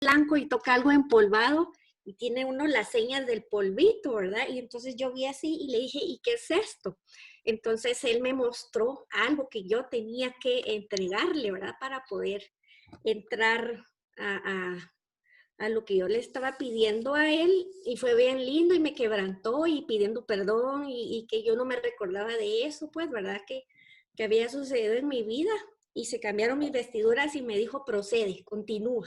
blanco y toca algo empolvado y tiene uno las señas del polvito, ¿verdad? Y entonces yo vi así y le dije, ¿y qué es esto? Entonces él me mostró algo que yo tenía que entregarle, ¿verdad? Para poder entrar a lo que yo le estaba pidiendo a él, y fue bien lindo y me quebrantó y pidiendo perdón y que yo no me recordaba de eso, pues, ¿verdad? Que había sucedido en mi vida, y se cambiaron mis vestiduras y me dijo, procede, continúa,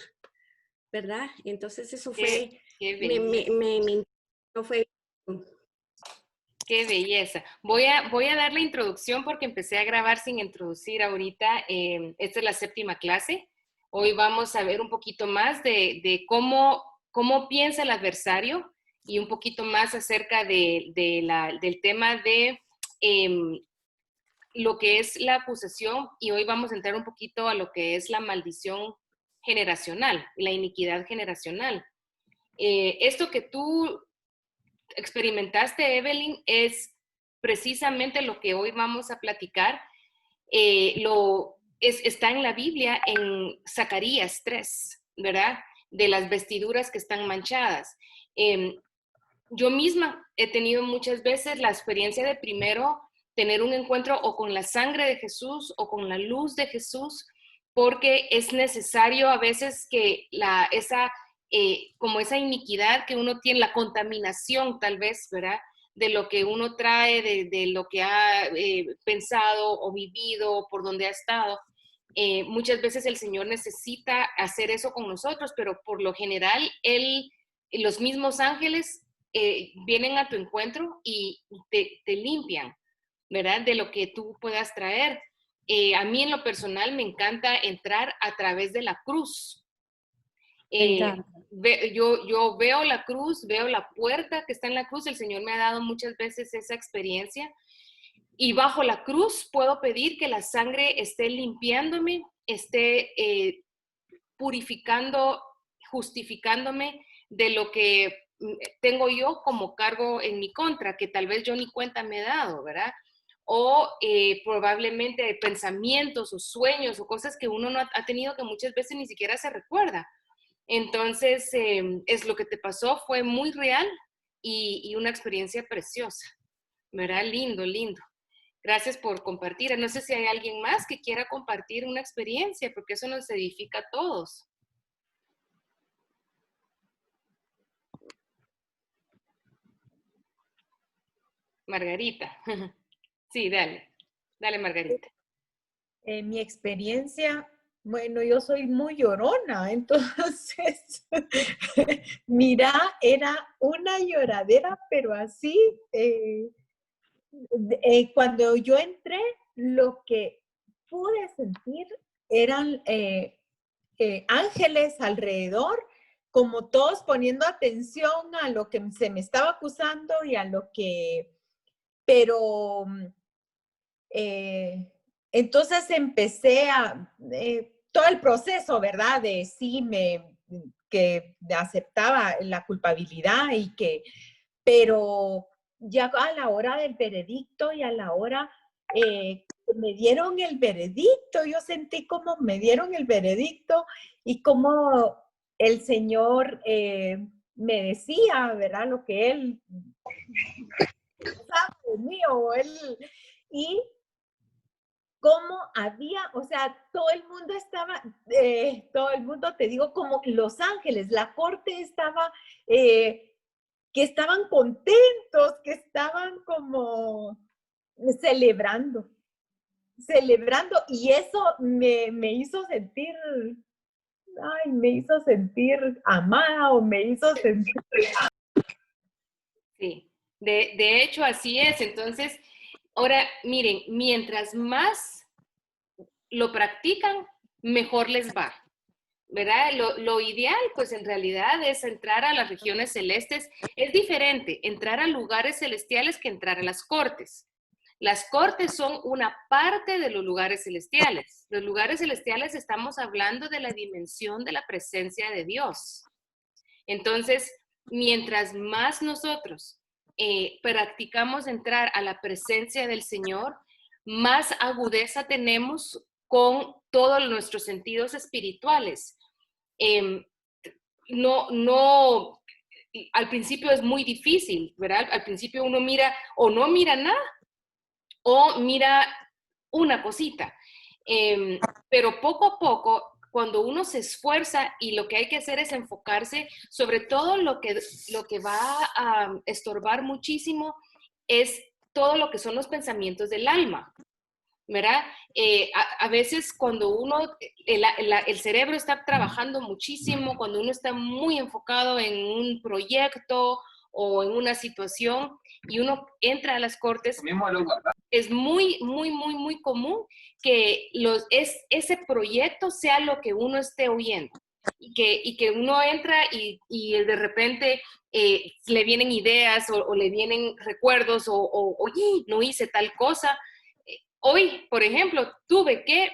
¿verdad? Entonces eso Qué, fue, qué belleza. no fue. Qué belleza. Voy a dar la introducción porque empecé a grabar sin introducir ahorita. Esta es la 7ª clase. Hoy vamos a ver un poquito más de cómo piensa el adversario y un poquito más acerca del tema de lo que es la acusación, y hoy vamos a entrar un poquito a lo que es la maldición generacional, la iniquidad generacional. Esto que tú experimentaste, Evelyn, es precisamente lo que hoy vamos a platicar. Está en la Biblia, en Zacarías 3, ¿verdad? De las vestiduras que están manchadas. Yo misma he tenido muchas veces la experiencia de primero tener un encuentro o con la sangre de Jesús o con la luz de Jesús, porque es necesario a veces que como esa iniquidad que uno tiene, la contaminación tal vez, ¿verdad? De lo que uno trae, de lo que ha pensado o vivido, por donde ha estado. Muchas veces el Señor necesita hacer eso con nosotros, pero por lo general, los mismos ángeles vienen a tu encuentro y te limpian, ¿verdad? De lo que tú puedas traer. A mí en lo personal me encanta entrar a través de la cruz. Me encanta. Yo veo la cruz, veo la puerta que está en la cruz. El Señor me ha dado muchas veces esa experiencia. Y bajo la cruz puedo pedir que la sangre esté limpiándome, esté purificando, justificándome de lo que tengo yo como cargo en mi contra, que tal vez yo ni cuenta me he dado, ¿verdad? O probablemente pensamientos o sueños o cosas que uno no ha tenido, que muchas veces ni siquiera se recuerda. Entonces, es lo que te pasó, fue muy real y una experiencia preciosa, ¿verdad? Lindo, lindo. Gracias por compartir. No sé si hay alguien más que quiera compartir una experiencia, porque eso nos edifica a todos. Margarita. Sí, dale. Dale, Margarita. Mi experiencia, bueno, yo soy muy llorona, entonces, mira, era una lloradera, pero así, cuando yo entré, lo que pude sentir eran ángeles alrededor, como todos poniendo atención a lo que se me estaba acusando y a lo que, pero entonces empecé todo el proceso, ¿verdad? De sí, que aceptaba la culpabilidad pero ya a la hora del veredicto y a la hora me dieron el veredicto, yo sentí como me dieron el veredicto y como el Señor me decía, ¿verdad? Lo que Él sabe mío, y cómo había, o sea, todo el mundo estaba, todo el mundo, te digo, como Los Ángeles, la corte estaba, que estaban contentos, que estaban como celebrando, y eso me hizo sentir, ay, me hizo sentir amada o me hizo sentir... Sí, de hecho así es. Entonces, ahora miren, mientras más lo practican, mejor les va, ¿verdad? Lo ideal, pues en realidad es entrar a las regiones celestes. Es diferente entrar a lugares celestiales que entrar a las cortes. Las cortes son una parte de los lugares celestiales. Los lugares celestiales estamos hablando de la dimensión de la presencia de Dios. Entonces, mientras más nosotros practicamos entrar a la presencia del Señor, más agudeza tenemos con todos nuestros sentidos espirituales. no, al principio es muy difícil, ¿verdad? Al principio uno mira o no mira nada o mira una cosita. Pero poco a poco, cuando uno se esfuerza y lo que hay que hacer es enfocarse, sobre todo lo que va a estorbar muchísimo es todo lo que son los pensamientos del alma, ¿verdad? A veces cuando el cerebro está trabajando muchísimo, cuando uno está muy enfocado en un proyecto o en una situación y uno entra a las cortes, es muy, muy, muy, muy común que ese proyecto sea lo que uno esté oyendo. Y que uno entra y de repente le vienen ideas o le vienen recuerdos oye, no hice tal cosa. Hoy, por ejemplo, tuve que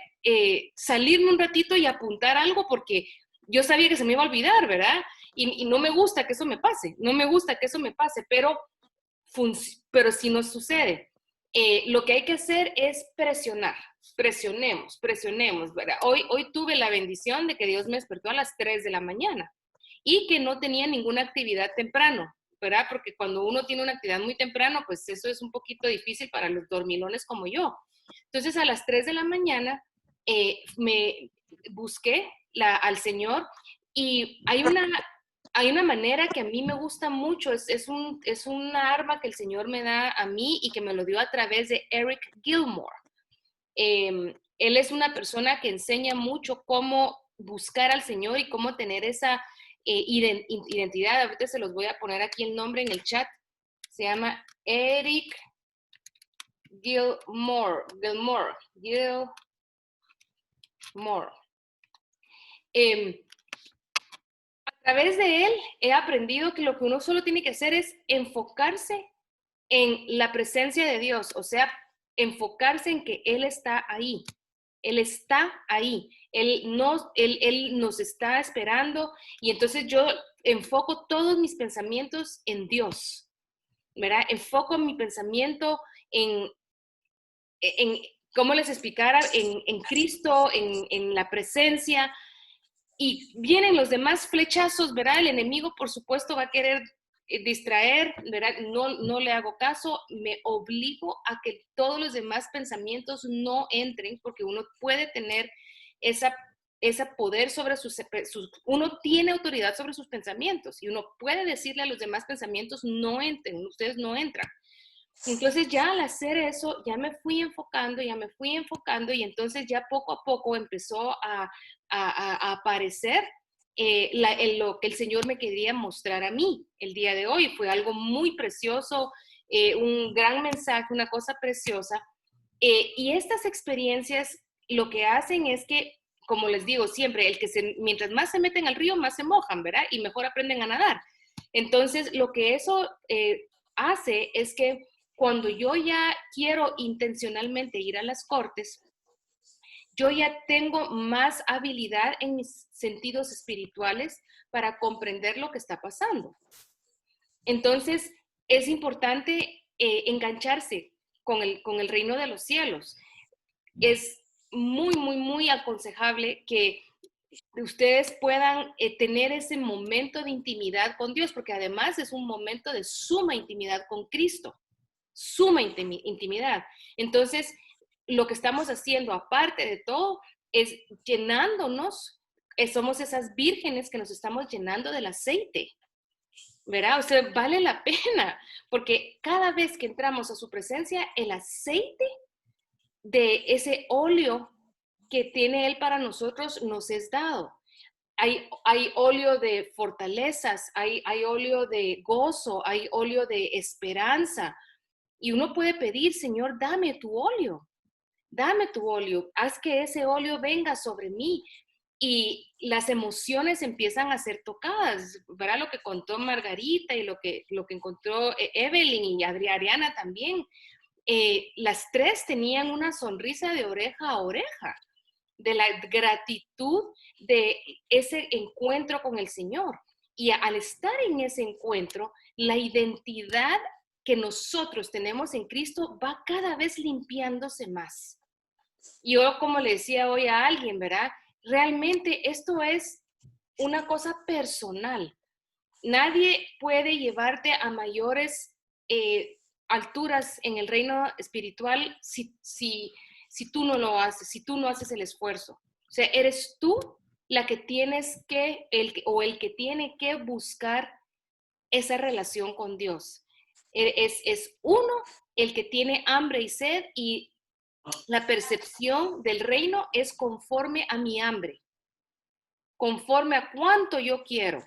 salirme un ratito y apuntar algo porque yo sabía que se me iba a olvidar, ¿verdad? Y no me gusta que eso me pase, no me gusta que eso me pase, pero si nos sucede. Lo que hay que hacer es presionar, presionemos, ¿verdad? Hoy tuve la bendición de que Dios me despertó a las 3 de la mañana y que no tenía ninguna actividad temprano, ¿verdad? Porque cuando uno tiene una actividad muy temprano, pues eso es un poquito difícil para los dormilones como yo. Entonces a las 3 de la mañana me busqué al Señor y hay una manera que a mí me gusta mucho, es una arma que el Señor me da a mí y que me lo dio a través de Eric Gilmore. Él es una persona que enseña mucho cómo buscar al Señor y cómo tener esa identidad. Ahorita se los voy a poner aquí el nombre en el chat. Se llama Eric Gilmore. A través de él he aprendido que lo que uno solo tiene que hacer es enfocarse en la presencia de Dios, o sea, enfocarse en que Él está ahí. Él está ahí. Él nos está esperando y entonces yo enfoco todos mis pensamientos en Dios, ¿verdad? Enfoco mi pensamiento en ¿cómo les explicara? En Cristo, en la presencia. Y vienen los demás flechazos, ¿verdad? El enemigo, por supuesto, va a querer distraer, ¿verdad? No le hago caso, me obligo a que todos los demás pensamientos no entren, porque uno puede tener esa poder sobre uno tiene autoridad sobre sus pensamientos y uno puede decirle a los demás pensamientos, no entren, ustedes no entran. Entonces ya al hacer eso, ya me fui enfocando y entonces ya poco a poco empezó a aparecer lo que el Señor me quería mostrar a mí el día de hoy. Fue algo muy precioso, un gran mensaje, una cosa preciosa. Y estas experiencias lo que hacen es que, como les digo siempre, mientras más se meten al río, más se mojan, ¿verdad? Y mejor aprenden a nadar. Entonces, lo que eso hace es que cuando yo ya quiero intencionalmente ir a las cortes, yo ya tengo más habilidad en mis sentidos espirituales para comprender lo que está pasando. Entonces, es importante engancharse con el reino de los cielos. Es muy, muy, muy aconsejable que ustedes puedan tener ese momento de intimidad con Dios, porque además es un momento de suma intimidad con Cristo, suma intimidad. Entonces, lo que estamos haciendo, aparte de todo, es llenándonos, somos esas vírgenes que nos estamos llenando del aceite, ¿verdad? O sea, vale la pena, porque cada vez que entramos a su presencia, el aceite de ese óleo que tiene Él para nosotros nos es dado. Hay óleo de fortalezas, hay óleo de gozo, hay óleo de esperanza. Y uno puede pedir, Señor, dame tu óleo, haz que ese óleo venga sobre mí. Y las emociones empiezan a ser tocadas, ¿verdad? Lo que contó Margarita y lo que encontró Evelyn y Adriana también. Las tres tenían una sonrisa de oreja a oreja, de la gratitud de ese encuentro con el Señor. Y al estar en ese encuentro, la identidad que nosotros tenemos en Cristo va cada vez limpiándose más. Yo, como le decía hoy a alguien, ¿verdad? Realmente esto es una cosa personal. Nadie puede llevarte a mayores alturas en el reino espiritual si tú no lo haces, si tú no haces el esfuerzo. O sea, eres tú la que tienes que, el que tiene que buscar esa relación con Dios. Es uno el que tiene hambre y sed, y la percepción del reino es conforme a mi hambre, conforme a cuánto yo quiero.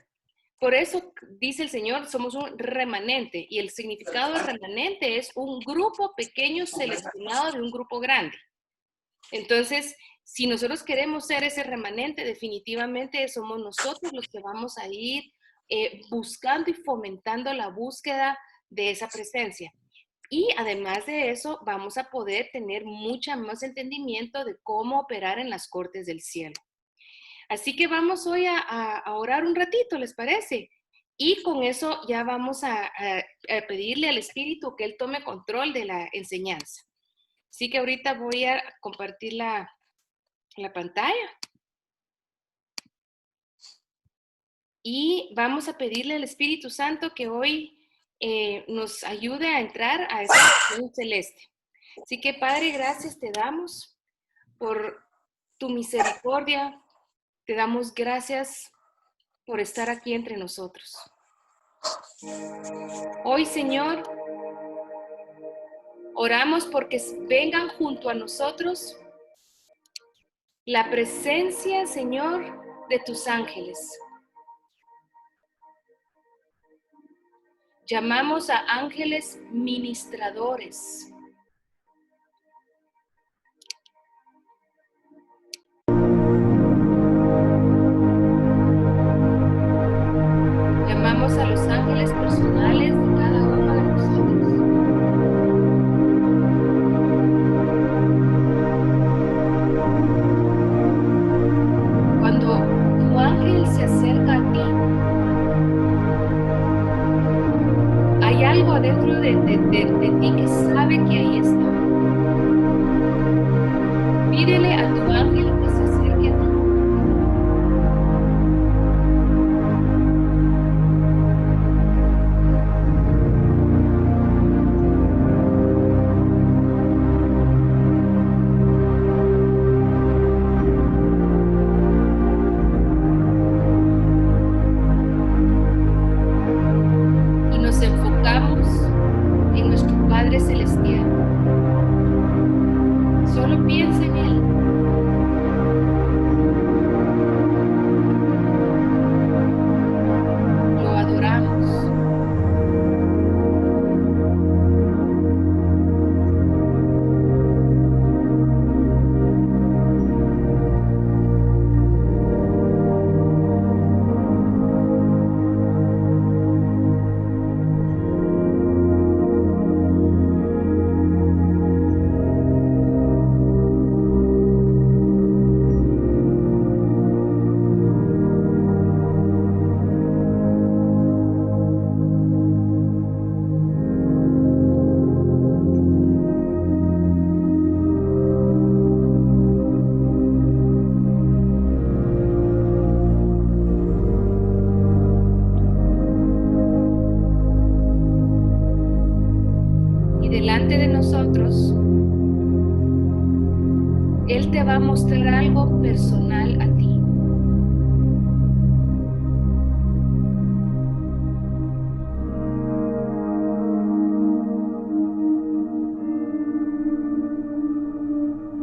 Por eso dice el Señor, somos un remanente, y el significado de remanente es un grupo pequeño seleccionado de un grupo grande. Entonces, si nosotros queremos ser ese remanente, definitivamente somos nosotros los que vamos a ir buscando y fomentando la búsqueda de esa presencia. Y además de eso, vamos a poder tener mucho más entendimiento de cómo operar en las cortes del cielo. Así que vamos hoy a orar un ratito, ¿les parece? Y con eso ya vamos a pedirle al Espíritu que Él tome control de la enseñanza. Así que ahorita voy a compartir la pantalla. Y vamos a pedirle al Espíritu Santo que hoy nos ayude a entrar a esa visión celeste. Así que, Padre, gracias te damos por tu misericordia. Te damos gracias por estar aquí entre nosotros. Hoy, Señor, oramos porque vengan junto a nosotros la presencia, Señor, de tus ángeles. Llamamos a ángeles ministradores. Llamamos a los ángeles personales de cada uno de nosotros. Cuando tu ángel se acerca a ti, hay algo adentro de ti que sabe que ahí está. Pídele a tu ángel que se acerque a ti. Y nos enfocamos en nuestro Padre Celestial. Solo piensa en Él. Lo adoramos. Y delante de nosotros, Él te va a mostrar algo personal a ti.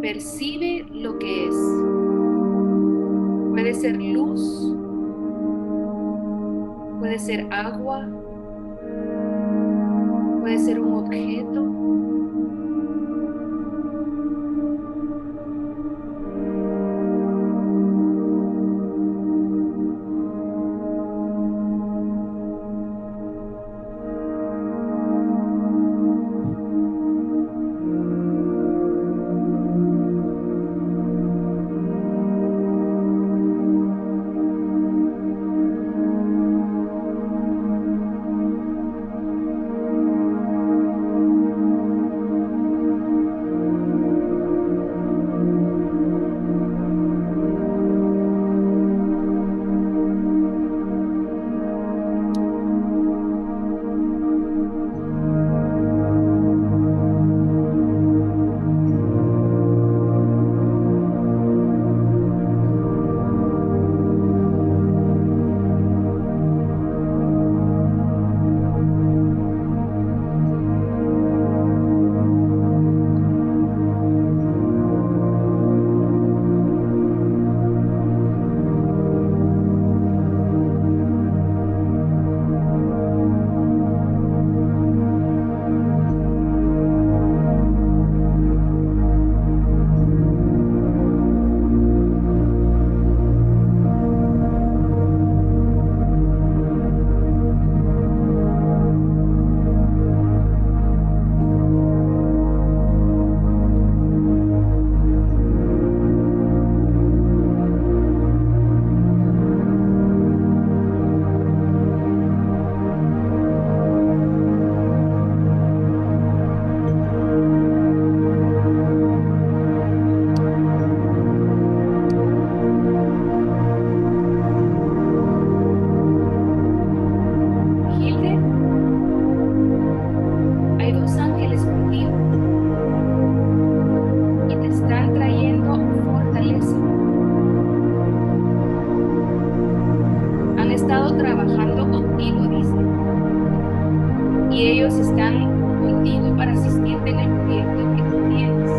Percibe lo que es. Puede ser luz, puede ser agua, puede ser un objeto. estado trabajando contigo, dice. Y ellos están contigo para asistirte en el proyecto que tú tienes.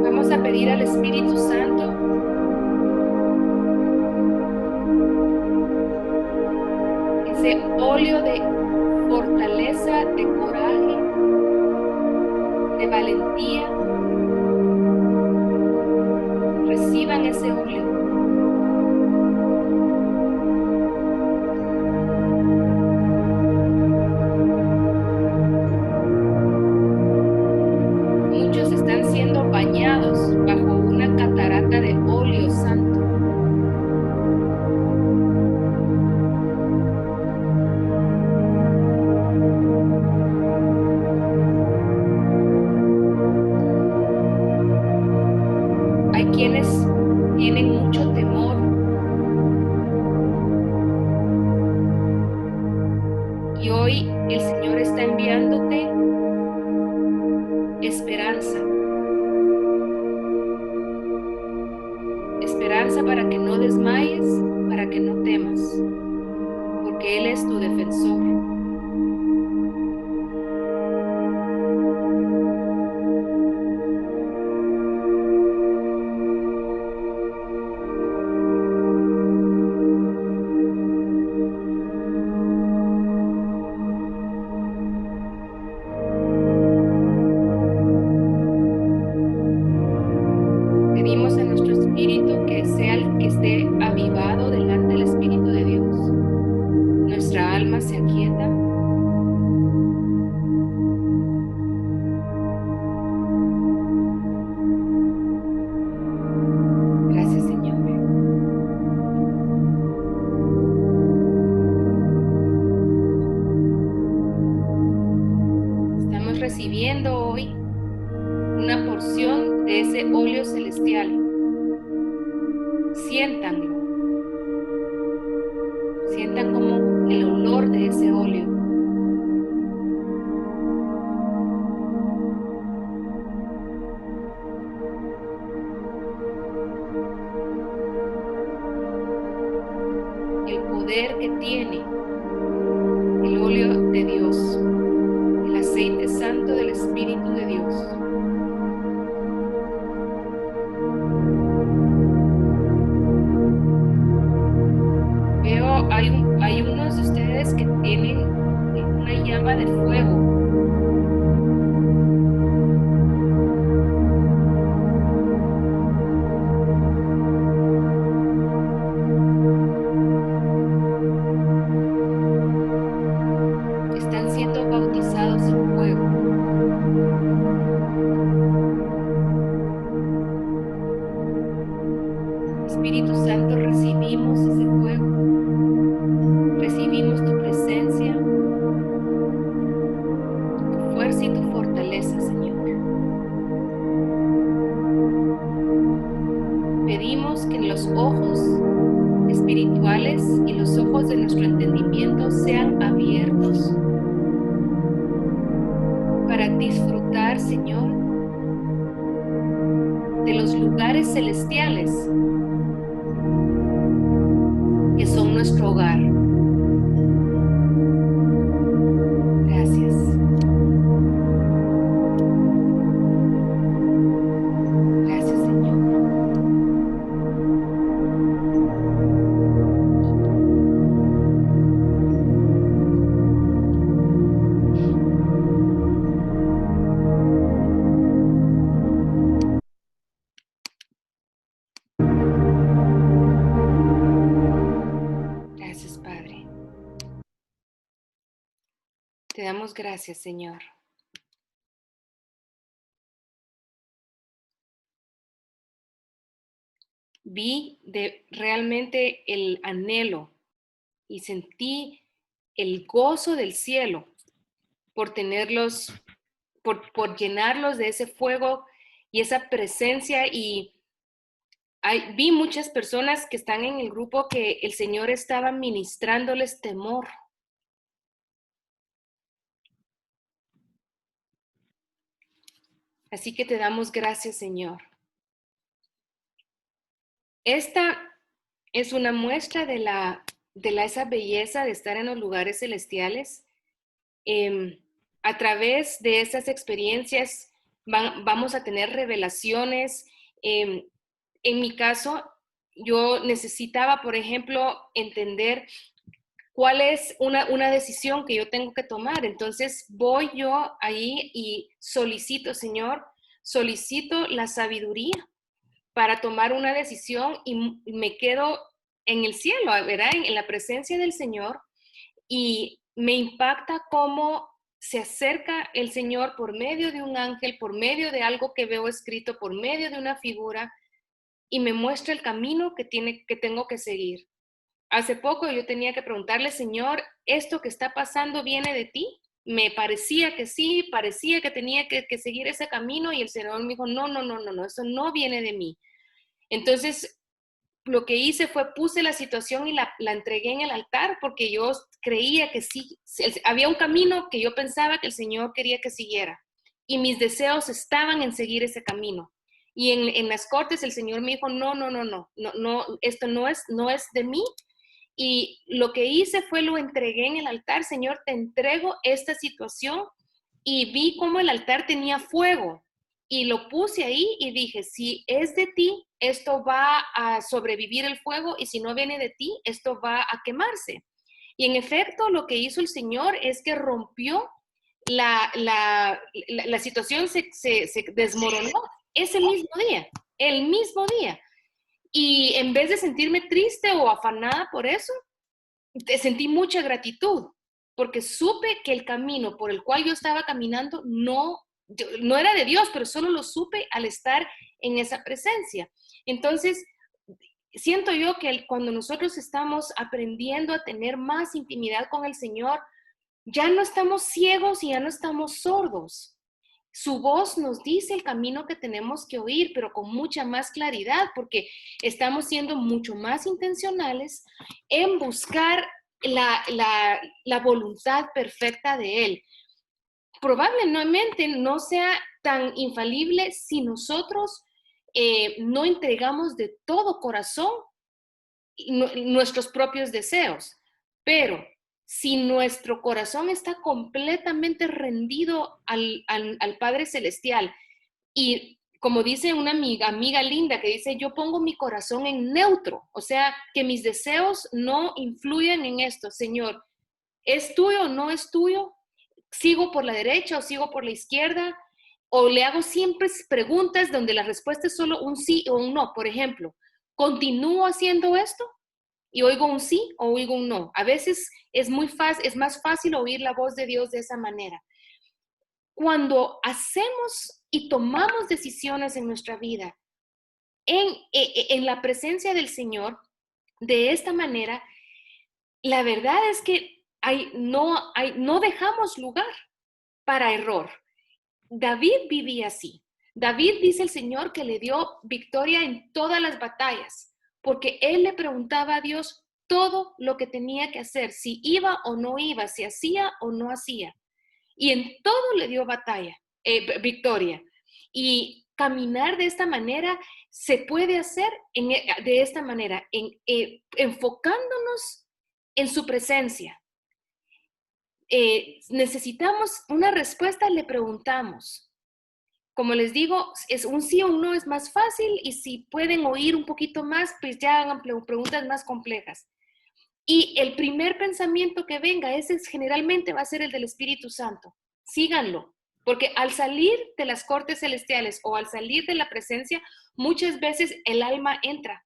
Vamos a pedir al Espíritu Santo ese óleo de fortaleza, de coraje, de valentía. Reciban ese óleo. Muchos están siendo bañados bajo una catarata de óleo santo. Hay quienes tienen mucho temor. Y hoy el Señor está enviándote esperanza. Esperanza para que no desmayes, para que no temas, porque Él es tu defensor. Pedimos a nuestro espíritu que sea el que esté avivado delante del Espíritu de Dios. Nuestra alma se aquieta. Gracias, Señor. Estamos recibiendo hoy una porción de ese óleo celestial. Siéntanlo. Sientan como el olor de ese óleo. El poder que tiene el óleo de Dios, el aceite santo del Espíritu de Dios. Veo, hay unos de ustedes que tienen una llama de fuego. Están siendo bautizados en fuego. Espíritu Santo, recibimos ese fuego. Recibimos tu presencia, tu fuerza y tu fortaleza, Señor. Pedimos que los ojos espirituales y los ojos de nuestro entendimiento sean abiertos para disfrutar, Señor, de los lugares celestiales que son nuestro hogar. Gracias. Gracias, Señor. Gracias, Padre. Te damos gracias, Señor. vi realmente el anhelo y sentí el gozo del cielo por tenerlos, por llenarlos de ese fuego y esa presencia. Y vi muchas personas que están en el grupo que el Señor estaba ministrándoles temor. Así que te damos gracias, Señor. Esta es una muestra de esa belleza de estar en los lugares celestiales. A través de esas experiencias vamos a tener revelaciones. En mi caso, yo necesitaba, por ejemplo, entender cuál es una decisión que yo tengo que tomar. Entonces voy yo ahí y solicito, Señor, solicito la sabiduría para tomar una decisión y me quedo en el cielo, ¿verdad? En la presencia del Señor, y me impacta cómo se acerca el Señor por medio de un ángel, por medio de algo que veo escrito, por medio de una figura, y me muestra el camino que tengo que seguir. Hace poco yo tenía que preguntarle, Señor, ¿esto que está pasando viene de ti? Me parecía que sí, parecía que tenía que seguir ese camino, y el Señor me dijo, no, eso no viene de mí. Entonces, lo que hice fue puse la situación y la entregué en el altar, porque yo creía que sí, había un camino que yo pensaba que el Señor quería que siguiera, y mis deseos estaban en seguir ese camino. Y en las cortes el Señor me dijo, no, esto no es de mí. Y lo que hice fue lo entregué en el altar. Señor, te entrego esta situación. Y vi cómo el altar tenía fuego, y lo puse ahí y dije, si es de ti, esto va a sobrevivir el fuego, y si no viene de ti, esto va a quemarse. Y en efecto, lo que hizo el Señor es que rompió la situación, se desmoronó ese mismo día, el mismo día. Y en vez de sentirme triste o afanada por eso, sentí mucha gratitud, porque supe que el camino por el cual yo estaba caminando no era de Dios, pero solo lo supe al estar en esa presencia. Entonces, siento yo que cuando nosotros estamos aprendiendo a tener más intimidad con el Señor, ya no estamos ciegos y ya no estamos sordos. Su voz nos dice el camino que tenemos que oír, pero con mucha más claridad, porque estamos siendo mucho más intencionales en buscar la voluntad perfecta de Él. Probablemente no sea tan infalible si nosotros no entregamos de todo corazón nuestros propios deseos, pero si nuestro corazón está completamente rendido al Padre Celestial, y como dice una amiga linda que dice, yo pongo mi corazón en neutro, o sea, que mis deseos no influyen en esto. Señor, ¿es tuyo o no es tuyo? ¿Sigo por la derecha o sigo por la izquierda? ¿O le hago siempre preguntas donde la respuesta es solo un sí o un no? Por ejemplo, ¿continúo haciendo esto? Y oigo un sí o oigo un no. A veces es más fácil oír la voz de Dios de esa manera. Cuando hacemos y tomamos decisiones en nuestra vida en la presencia del Señor, de esta manera, la verdad es que no dejamos lugar para error. David vivía así. David, dice el Señor, que le dio victoria en todas las batallas, porque él le preguntaba a Dios todo lo que tenía que hacer, si iba o no iba, si hacía o no hacía. Y en todo le dio victoria. Y caminar de esta manera se puede hacer de esta manera, enfocándonos en su presencia. Necesitamos una respuesta, le preguntamos. Como les digo, es un sí o un no es más fácil, y si pueden oír un poquito más, pues ya hagan preguntas más complejas. Y el primer pensamiento que venga, generalmente va a ser el del Espíritu Santo. Síganlo, porque al salir de las cortes celestiales o al salir de la presencia, muchas veces el alma entra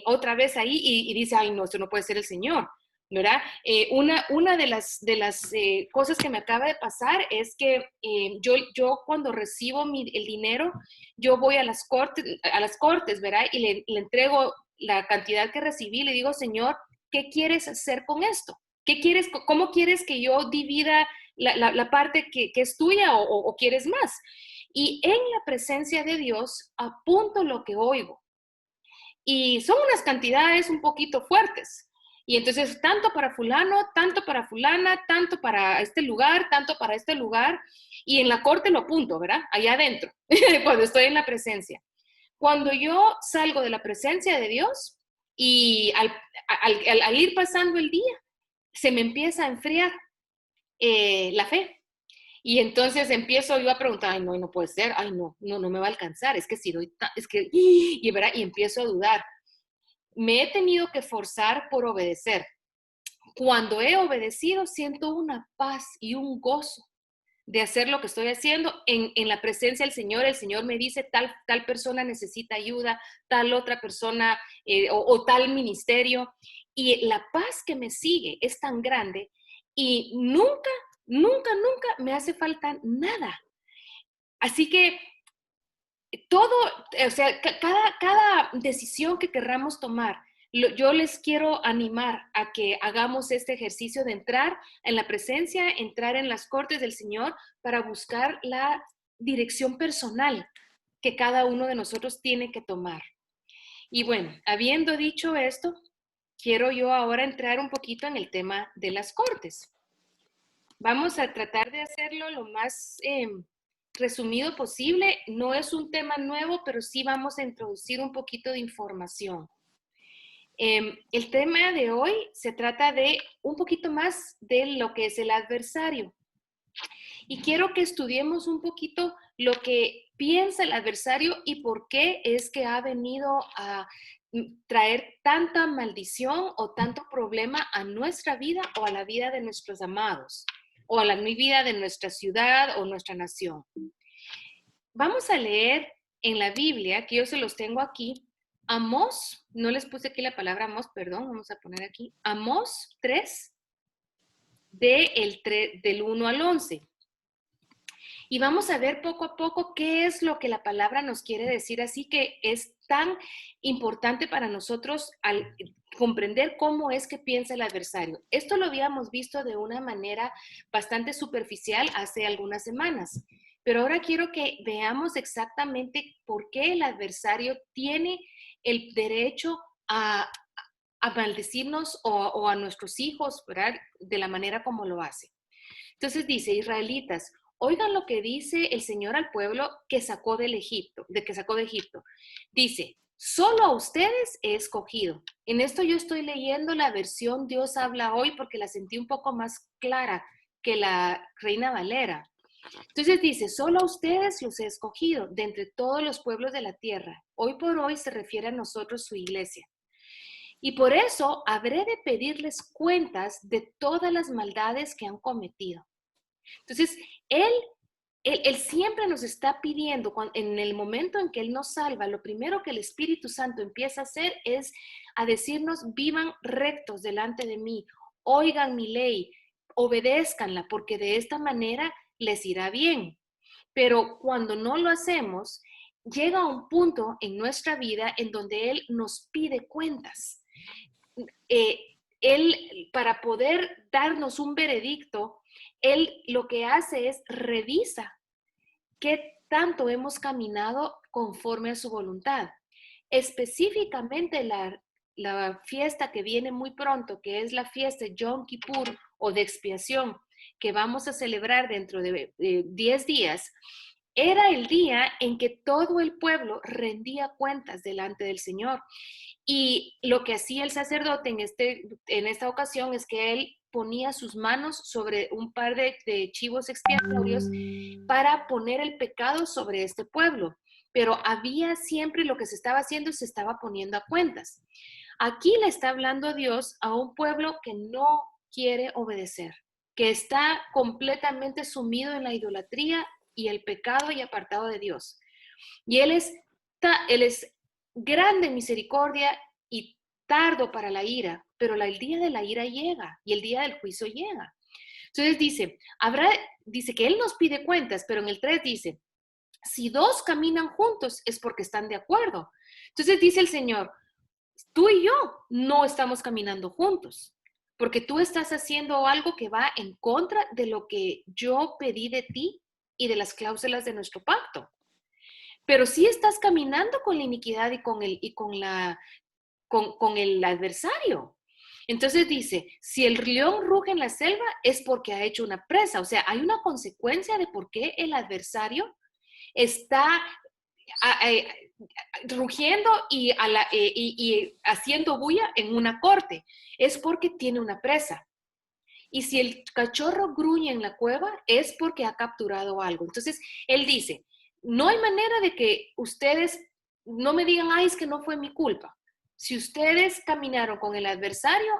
otra vez ahí y dice, ay no, esto no puede ser el Señor. ¿verdad? Una de las cosas que me acaba de pasar es que yo cuando recibo el dinero, yo voy a las cortes, ¿verdad? Y le entrego la cantidad que recibí, le digo, Señor, ¿qué quieres hacer con esto? ¿Cómo quieres que yo divida la parte que es tuya o quieres más? Y en la presencia de Dios apunto lo que oigo. Y son unas cantidades un poquito fuertes. Y entonces, tanto para fulano, tanto para fulana, tanto para este lugar, tanto para este lugar. Y en la corte lo apunto, ¿verdad? Allá adentro, cuando estoy en la presencia. Cuando yo salgo de la presencia de Dios y al ir pasando el día, se me empieza a enfriar la fe. Y entonces empiezo yo a preguntar, ay, no, no puede ser, ay, no me va a alcanzar, es que si doy, es que, ¿verdad? Y empiezo a dudar. Me he tenido que forzar por obedecer. Cuando he obedecido, siento una paz y un gozo de hacer lo que estoy haciendo en la presencia del Señor. El Señor me dice, tal persona necesita ayuda, tal otra persona o tal ministerio. Y la paz que me sigue es tan grande y nunca me hace falta nada. Así que todo, o sea, cada decisión que querramos tomar, yo les quiero animar a que hagamos este ejercicio de entrar en la presencia, entrar en las cortes del Señor para buscar la dirección personal que cada uno de nosotros tiene que tomar. Y bueno, habiendo dicho esto, quiero yo ahora entrar un poquito en el tema de las cortes. Vamos a tratar de hacerlo lo más resumido posible. No es un tema nuevo, pero sí vamos a introducir un poquito de información. El tema de hoy se trata de un poquito más de lo que es el adversario. Y quiero que estudiemos un poquito lo que piensa el adversario y por qué es que ha venido a traer tanta maldición o tanto problema a nuestra vida o a la vida de nuestros amados o a la vida de nuestra ciudad o nuestra nación. Vamos a leer en la Biblia, que yo se los tengo aquí, Amós, no les puse aquí la palabra Amós, perdón, vamos a poner aquí, Amós 3, del 1 al 11. Y vamos a ver poco a poco qué es lo que la palabra nos quiere decir, así que es tan importante para nosotros al comprender cómo es que piensa el adversario. Esto lo habíamos visto de una manera bastante superficial hace algunas semanas, pero ahora quiero que veamos exactamente por qué el adversario tiene el derecho a maldecirnos o a nuestros hijos, ¿verdad? De la manera como lo hace. Entonces dice, israelitas, oigan lo que dice el Señor al pueblo que sacó de Egipto. Dice, solo a ustedes he escogido. En esto yo estoy leyendo la versión Dios habla hoy porque la sentí un poco más clara que la Reina Valera. Entonces dice, solo a ustedes los he escogido de entre todos los pueblos de la tierra. Hoy por hoy se refiere a nosotros, su iglesia. Y por eso habré de pedirles cuentas de todas las maldades que han cometido. Entonces, Él siempre nos está pidiendo, en el momento en que Él nos salva, lo primero que el Espíritu Santo empieza a hacer es a decirnos, vivan rectos delante de mí, oigan mi ley, obedézcanla, porque de esta manera les irá bien. Pero cuando no lo hacemos, llega un punto en nuestra vida en donde Él nos pide cuentas. Él, para poder darnos un veredicto, Él lo que hace es revisa qué tanto hemos caminado conforme a su voluntad. Específicamente la fiesta que viene muy pronto, que es la fiesta Yom Kippur o de expiación, que vamos a celebrar dentro de 10 días, era el día en que todo el pueblo rendía cuentas delante del Señor. Y lo que hacía el sacerdote en esta ocasión es que él ponía sus manos sobre un par de chivos expiatorios para poner el pecado sobre este pueblo. Pero había siempre lo que se estaba haciendo, se estaba poniendo a cuentas. Aquí le está hablando Dios a un pueblo que no quiere obedecer, que está completamente sumido en la idolatría y el pecado y apartado de Dios. Y Él es grande en misericordia y tardo para la ira, pero el día de la ira llega y el día del juicio llega. Entonces dice que Él nos pide cuentas, pero en el 3 dice, si 2 caminan juntos es porque están de acuerdo. Entonces dice el Señor, tú y yo no estamos caminando juntos, porque tú estás haciendo algo que va en contra de lo que yo pedí de ti y de las cláusulas de nuestro pacto. Pero sí estás caminando con la iniquidad y con el adversario. Entonces dice, si el león ruge en la selva es porque ha hecho una presa. O sea, hay una consecuencia de por qué el adversario está rugiendo y haciendo bulla en una corte. Es porque tiene una presa. Y si el cachorro gruñe en la cueva, es porque ha capturado algo. Entonces, él dice, no hay manera de que ustedes no me digan, ay, es que no fue mi culpa. Si ustedes caminaron con el adversario,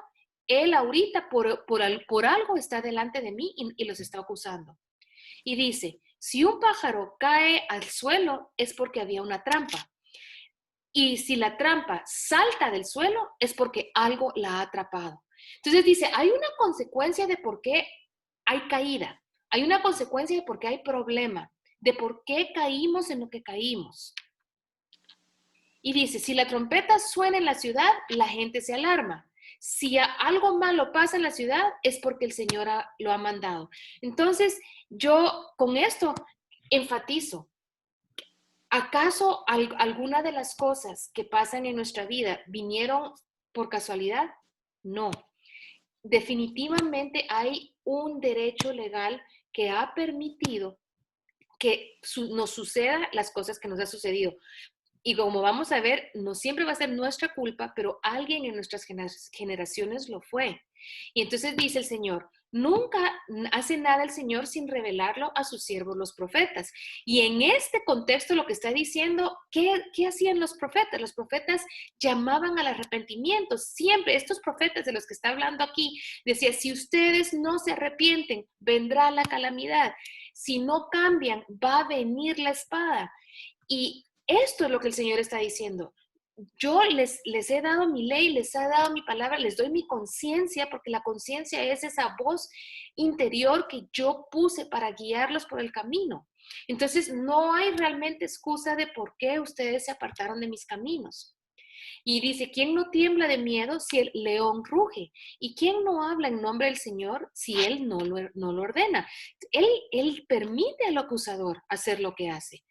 él ahorita por algo está delante de mí y los está acusando. Y dice, si un pájaro cae al suelo, es porque había una trampa. Y si la trampa salta del suelo, es porque algo la ha atrapado. Entonces dice, hay una consecuencia de por qué hay caída, hay una consecuencia de por qué hay problema, de por qué caímos en lo que caímos. Y dice, si la trompeta suena en la ciudad, la gente se alarma. Si algo malo pasa en la ciudad, es porque el Señor lo ha mandado. Entonces, yo con esto enfatizo, ¿acaso alguna de las cosas que pasan en nuestra vida vinieron por casualidad? No. Definitivamente hay un derecho legal que ha permitido que nos suceda las cosas que nos ha sucedido. Y como vamos a ver, no siempre va a ser nuestra culpa, pero alguien en nuestras generaciones lo fue. Y entonces dice el Señor, nunca hace nada el Señor sin revelarlo a sus siervos los profetas. Y en este contexto lo que está diciendo, ¿qué hacían los profetas? Los profetas llamaban al arrepentimiento. Siempre estos profetas de los que está hablando aquí, decía, si ustedes no se arrepienten, vendrá la calamidad. Si no cambian, va a venir la espada. Y esto es lo que el Señor está diciendo. Yo les he dado mi ley, les he dado mi palabra, les doy mi conciencia, porque la conciencia es esa voz interior que yo puse para guiarlos por el camino. Entonces, no hay realmente excusa de por qué ustedes se apartaron de mis caminos. Y dice, ¿quién no tiembla de miedo si el león ruge? ¿Y quién no habla en nombre del Señor si Él no lo ordena? Él permite al acusador hacer lo que hace.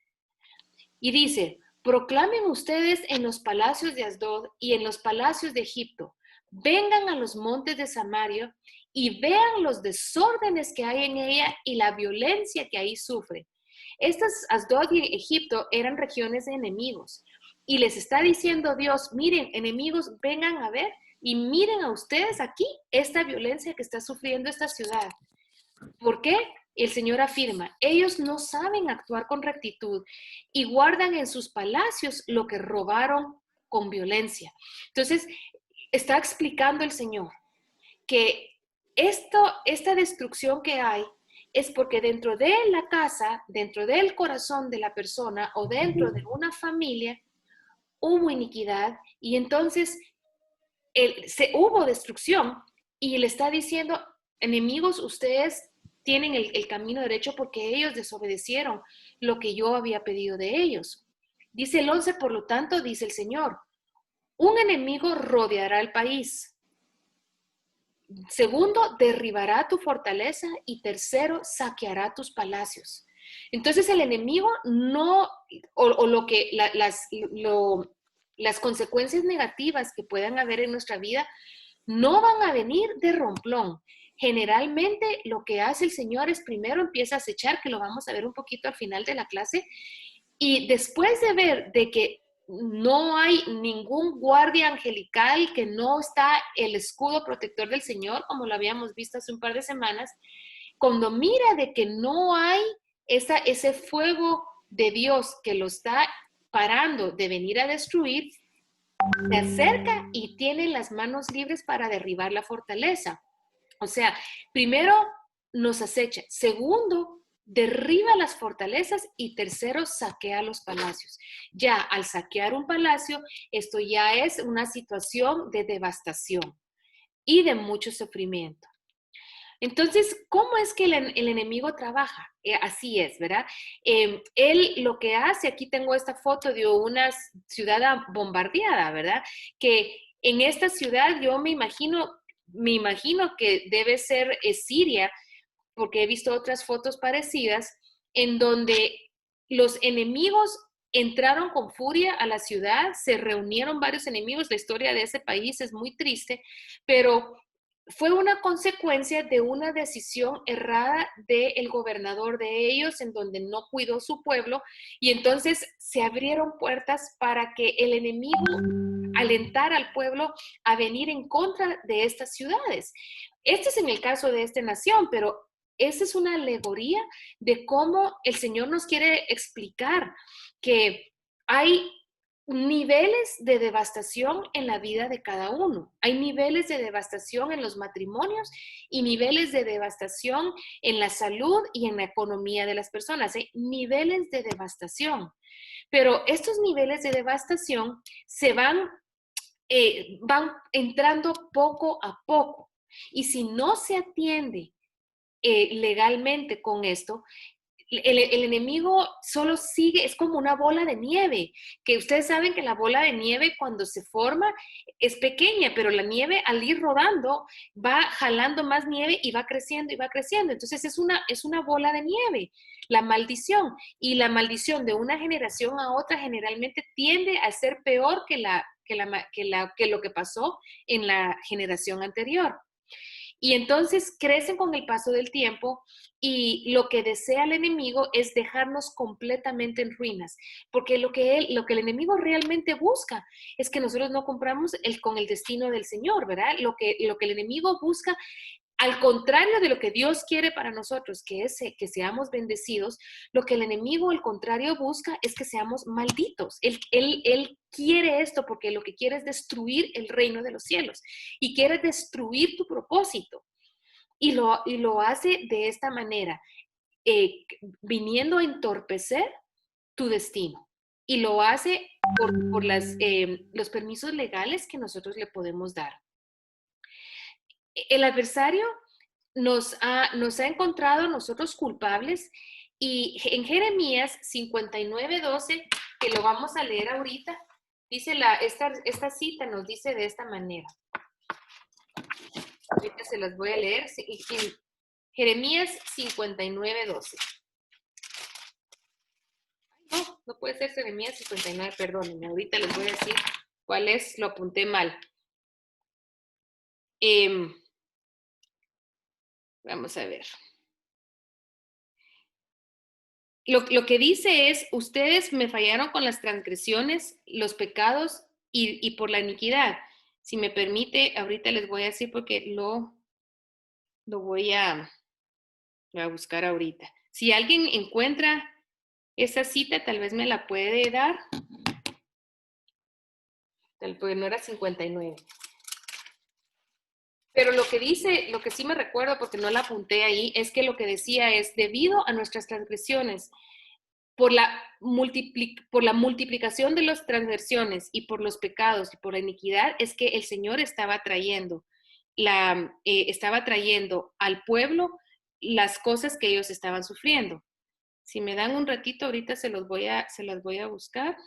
Y dice, proclamen ustedes en los palacios de Asdod y en los palacios de Egipto, vengan a los montes de Samaria y vean los desórdenes que hay en ella y la violencia que ahí sufre. Estas Asdod y Egipto eran regiones de enemigos. Y les está diciendo Dios, miren, enemigos, vengan a ver y miren a ustedes aquí esta violencia que está sufriendo esta ciudad. ¿Por qué? El Señor afirma, ellos no saben actuar con rectitud y guardan en sus palacios lo que robaron con violencia. Entonces, está explicando el Señor que esta destrucción que hay es porque dentro de la casa, dentro del corazón de la persona o dentro de una familia, hubo iniquidad y entonces hubo destrucción y le está diciendo, enemigos, ustedes tienen el camino derecho porque ellos desobedecieron lo que yo había pedido de ellos. Dice el 11, por lo tanto, dice el Señor, un enemigo rodeará el país. Segundo, derribará tu fortaleza y tercero, saqueará tus palacios. Entonces el enemigo no, las consecuencias negativas que puedan haber en nuestra vida no van a venir de romplón. Generalmente lo que hace el Señor es primero empieza a acechar, que lo vamos a ver un poquito al final de la clase, y después de ver de que no hay ningún guardia angelical, que no está el escudo protector del Señor, como lo habíamos visto hace un par de semanas, cuando mira de que no hay ese fuego de Dios que lo está parando de venir a destruir, se acerca y tiene las manos libres para derribar la fortaleza. O sea, primero nos acecha, segundo, derriba las fortalezas y tercero, saquea los palacios. Ya al saquear un palacio, esto ya es una situación de devastación. y de mucho sufrimiento. Entonces, ¿cómo es que el enemigo trabaja? Así es, ¿verdad? Él lo que hace, aquí tengo esta foto de una ciudad bombardeada, ¿verdad? Que en esta ciudad yo me imagino que debe ser Siria, porque he visto otras fotos parecidas, en donde los enemigos entraron con furia a la ciudad, se reunieron varios enemigos. La historia de ese país es muy triste, pero fue una consecuencia de una decisión errada del gobernador de ellos, en donde no cuidó su pueblo, y entonces se abrieron puertas para que el enemigo alentara al pueblo a venir en contra de estas ciudades. Este es en el caso de esta nación, pero esta es una alegoría de cómo el Señor nos quiere explicar que hay niveles de devastación en la vida de cada uno. Hay niveles de devastación en los matrimonios y niveles de devastación en la salud y en la economía de las personas. Hay niveles de devastación. Pero estos niveles de devastación se van entrando poco a poco. Y si no se atiende legalmente con esto, el enemigo solo sigue, es como una bola de nieve, que ustedes saben que la bola de nieve cuando se forma es pequeña, pero la nieve al ir rodando va jalando más nieve y va creciendo y va creciendo. Entonces es una bola de nieve, la maldición. Y la maldición de una generación a otra generalmente tiende a ser peor que lo que pasó en la generación anterior. Y entonces crecen con el paso del tiempo y lo que desea el enemigo es dejarnos completamente en ruinas, porque lo que el enemigo realmente busca es que nosotros no cumplamos con el destino del Señor, ¿verdad? Lo que el enemigo busca, al contrario de lo que Dios quiere para nosotros, que es que seamos bendecidos, lo que el enemigo, al contrario, busca es que seamos malditos. Él quiere esto porque lo que quiere es destruir el reino de los cielos y quiere destruir tu propósito. Y lo hace de esta manera, viniendo a entorpecer tu destino. Y lo hace por los permisos legales que nosotros le podemos dar. El adversario nos ha encontrado a nosotros culpables, y en Jeremías 59:12, que lo vamos a leer ahorita, dice esta cita nos dice de esta manera. Ahorita se las voy a leer. Jeremías 59:12. No puede ser Jeremías 59, perdónenme, ahorita les voy a decir cuál es, lo apunté mal. Vamos a ver. Lo que dice es, ustedes me fallaron con las transgresiones, los pecados y por la iniquidad. Si me permite, ahorita les voy a decir porque lo voy a buscar ahorita. Si alguien encuentra esa cita, tal vez me la puede dar. Porque no era 59. Pero lo que dice, lo que sí me recuerdo, porque no la apunté ahí, es que lo que decía es, debido a nuestras transgresiones, por la multiplicación de las transgresiones y por los pecados y por la iniquidad, es que el Señor estaba trayendo al pueblo las cosas que ellos estaban sufriendo. Si me dan un ratito, ahorita se las voy a buscar.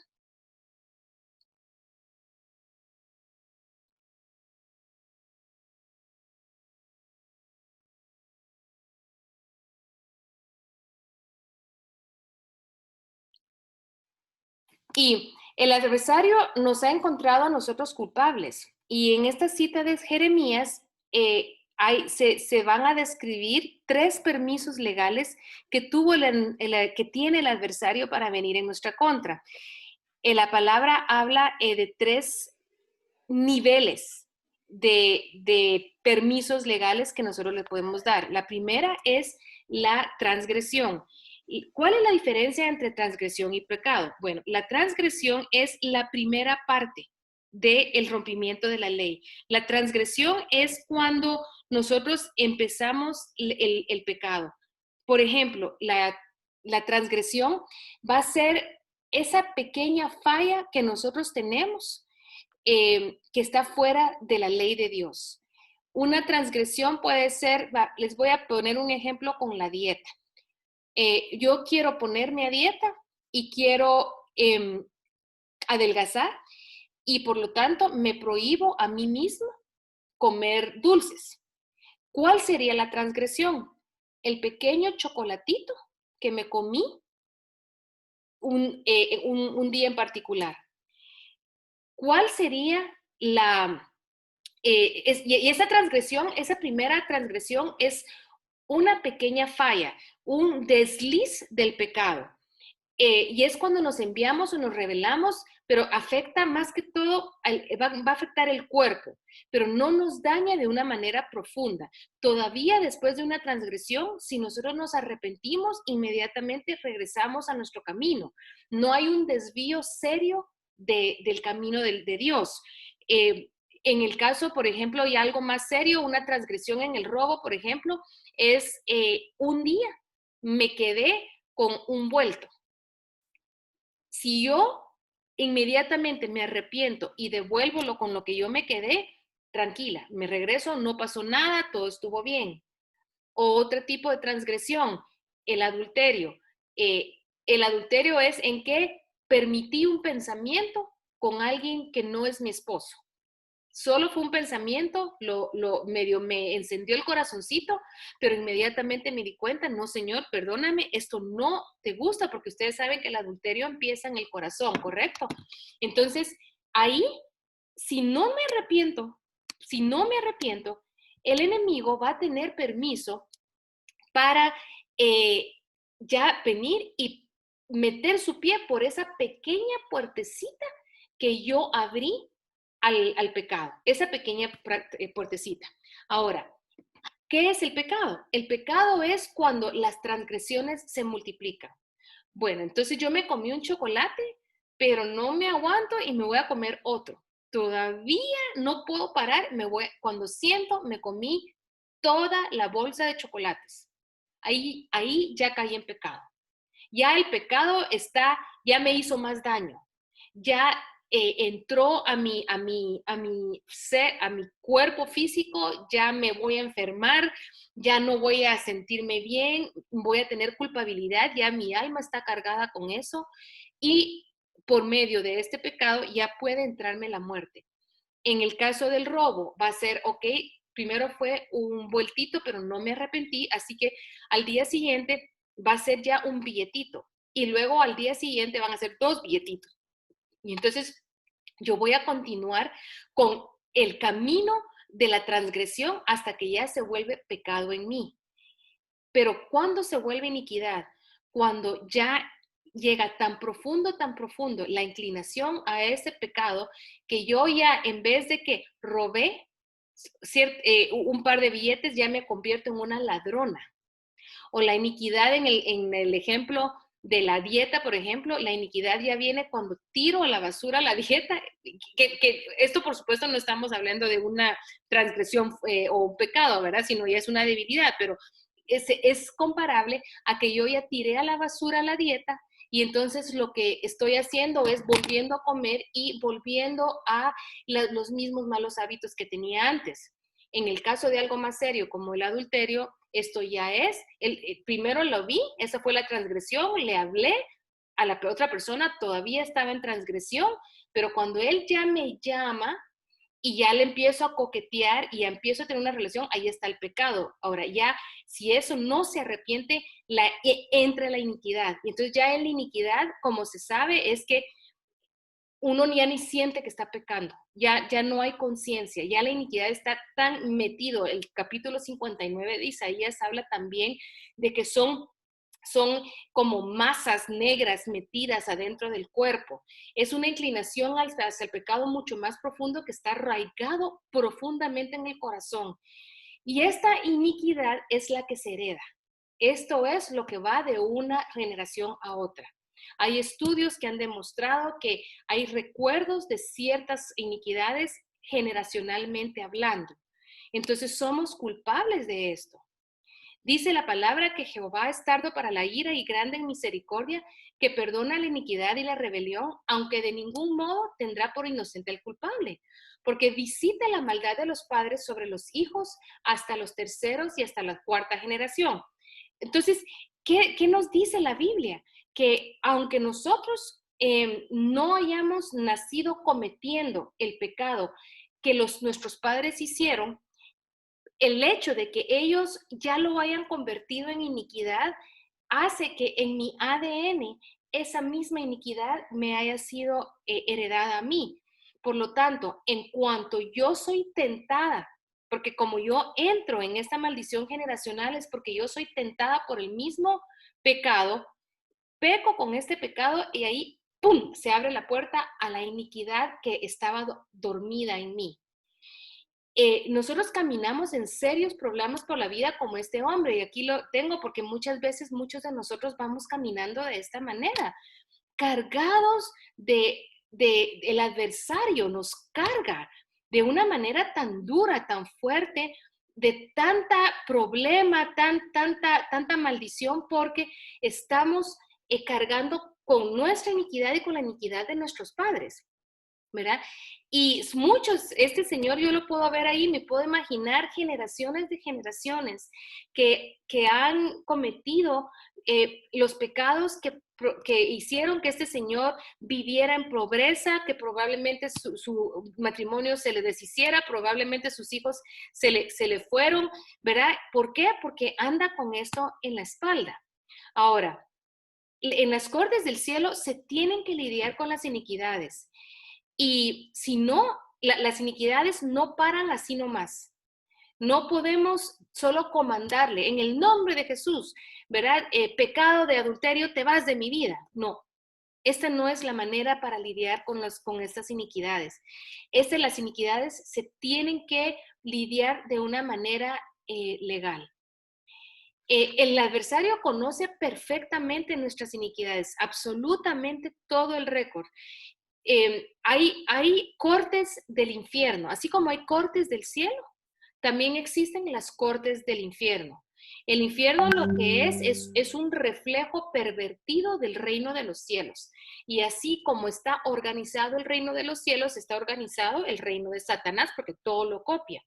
Y el adversario nos ha encontrado a nosotros culpables. Y en esta cita de Jeremías se van a describir 3 permisos legales que que tiene el adversario para venir en nuestra contra. La palabra habla de 3 niveles de permisos legales que nosotros le podemos dar. La primera es la transgresión. ¿Cuál es la diferencia entre transgresión y pecado? Bueno, la transgresión es la primera parte del rompimiento de la ley. La transgresión es cuando nosotros empezamos el pecado. Por ejemplo, la transgresión va a ser esa pequeña falla que nosotros tenemos que está fuera de la ley de Dios. Una transgresión puede ser, les voy a poner un ejemplo con la dieta. Yo quiero ponerme a dieta y quiero adelgazar y por lo tanto me prohíbo a mí misma comer dulces. ¿Cuál sería la transgresión? El pequeño chocolatito que me comí un día en particular. ¿Cuál sería la... y esa transgresión, esa primera transgresión es una pequeña falla, un desliz del pecado. Y es cuando nos enviamos o nos rebelamos, pero afecta más que todo, va a afectar el cuerpo, pero no nos daña de una manera profunda. Todavía después de una transgresión, si nosotros nos arrepentimos, inmediatamente regresamos a nuestro camino. No hay un desvío serio del camino de Dios. En el caso, por ejemplo, y algo más serio, una transgresión en el robo, por ejemplo, es un día me quedé con un vuelto. Si yo inmediatamente me arrepiento y devuelvo con lo que yo me quedé, tranquila, me regreso, no pasó nada, todo estuvo bien. O otro tipo de transgresión, el adulterio. El adulterio es en que permití un pensamiento con alguien que no es mi esposo. Solo fue un pensamiento, medio me encendió el corazoncito, pero inmediatamente me di cuenta, no, Señor, perdóname, esto no te gusta, porque ustedes saben que el adulterio empieza en el corazón, ¿correcto? Entonces, ahí, si no me arrepiento, el enemigo va a tener permiso para ya venir y meter su pie por esa pequeña puertecita que yo abrí al pecado, esa pequeña puertecita. Ahora, ¿qué es el pecado? El pecado es cuando las transgresiones se multiplican. Bueno, entonces yo me comí un chocolate, pero no me aguanto y me voy a comer otro. Todavía no puedo parar, cuando siento, me comí toda la bolsa de chocolates. Ahí ya caí en pecado. Ya el pecado ya me hizo más daño. Ya entró a mi cuerpo físico, ya me voy a enfermar, ya no voy a sentirme bien, voy a tener culpabilidad, ya mi alma está cargada con eso y por medio de este pecado ya puede entrarme la muerte. En el caso del robo va a ser, ok, primero fue un vueltito, pero no me arrepentí, así que al día siguiente va a ser ya un billetito y luego al día siguiente van a ser 2 billetitos. Y entonces yo voy a continuar con el camino de la transgresión hasta que ya se vuelve pecado en mí. Pero ¿cuándo se vuelve iniquidad? Cuando ya llega tan profundo la inclinación a ese pecado que yo ya en vez de que robé un par de billetes ya me convierto en una ladrona. O la iniquidad en el ejemplo de la dieta, por ejemplo, la iniquidad ya viene cuando tiro a la basura la dieta, que esto por supuesto no estamos hablando de una transgresión o un pecado, ¿verdad? Sino ya es una debilidad, pero es comparable a que yo ya tiré a la basura la dieta y entonces lo que estoy haciendo es volviendo a comer y volviendo a los mismos malos hábitos que tenía antes. En el caso de algo más serio como el adulterio, esto ya es, primero lo vi, esa fue la transgresión, le hablé a la otra persona, todavía estaba en transgresión, pero cuando él ya me llama y ya le empiezo a coquetear y ya empiezo a tener una relación, ahí está el pecado. Ahora ya, si eso no se arrepiente, entra la iniquidad. Y entonces ya en la iniquidad, como se sabe, es que uno ya ni siente que está pecando, ya no hay conciencia, ya la iniquidad está tan metido. El capítulo 59 de Isaías habla también de que son como masas negras metidas adentro del cuerpo. Es una inclinación hacia el pecado mucho más profundo que está arraigado profundamente en el corazón. Y esta iniquidad es la que se hereda. Esto es lo que va de una generación a otra. Hay estudios que han demostrado que hay recuerdos de ciertas iniquidades generacionalmente hablando. Entonces somos culpables de esto. Dice la palabra que Jehová es tardo para la ira y grande en misericordia, que perdona la iniquidad y la rebelión, aunque de ningún modo tendrá por inocente al culpable, porque visita la maldad de los padres sobre los hijos hasta los terceros y hasta la cuarta generación. Entonces, ¿qué nos dice la Biblia? Que aunque nosotros no hayamos nacido cometiendo el pecado que nuestros padres hicieron, el hecho de que ellos ya lo hayan convertido en iniquidad hace que en mi ADN esa misma iniquidad me haya sido heredada a mí. Por lo tanto, en cuanto yo soy tentada, porque como yo entro en esta maldición generacional es porque yo soy tentada por el mismo pecado, peco con este pecado y ahí, ¡pum!, se abre la puerta a la iniquidad que estaba dormida en mí. Nosotros caminamos en serios problemas por la vida como este hombre, y aquí lo tengo porque muchas veces muchos de nosotros vamos caminando de esta manera, cargados el adversario nos carga de una manera tan dura, tan fuerte, de tanta problema, tanta maldición, porque estamos cargando con nuestra iniquidad y con la iniquidad de nuestros padres, ¿verdad? Y muchos, este señor yo lo puedo ver ahí, me puedo imaginar generaciones de generaciones que han cometido los pecados que hicieron que este señor viviera en pobreza, que probablemente su matrimonio se le deshiciera, probablemente sus hijos se le fueron, ¿verdad? ¿Por qué? Porque anda con esto en la espalda. Ahora, en las cortes del cielo se tienen que lidiar con las iniquidades. Y si no, las iniquidades no paran así nomás. No podemos solo comandarle en el nombre de Jesús, ¿verdad? Pecado de adulterio, te vas de mi vida. No, esta no es la manera para lidiar con estas iniquidades. Las iniquidades se tienen que lidiar de una manera legal. El adversario conoce perfectamente nuestras iniquidades, absolutamente todo el récord. Hay cortes del infierno, así como hay cortes del cielo, también existen las cortes del infierno. El infierno lo que es un reflejo pervertido del reino de los cielos. Y así como está organizado el reino de los cielos, está organizado el reino de Satanás, porque todo lo copia.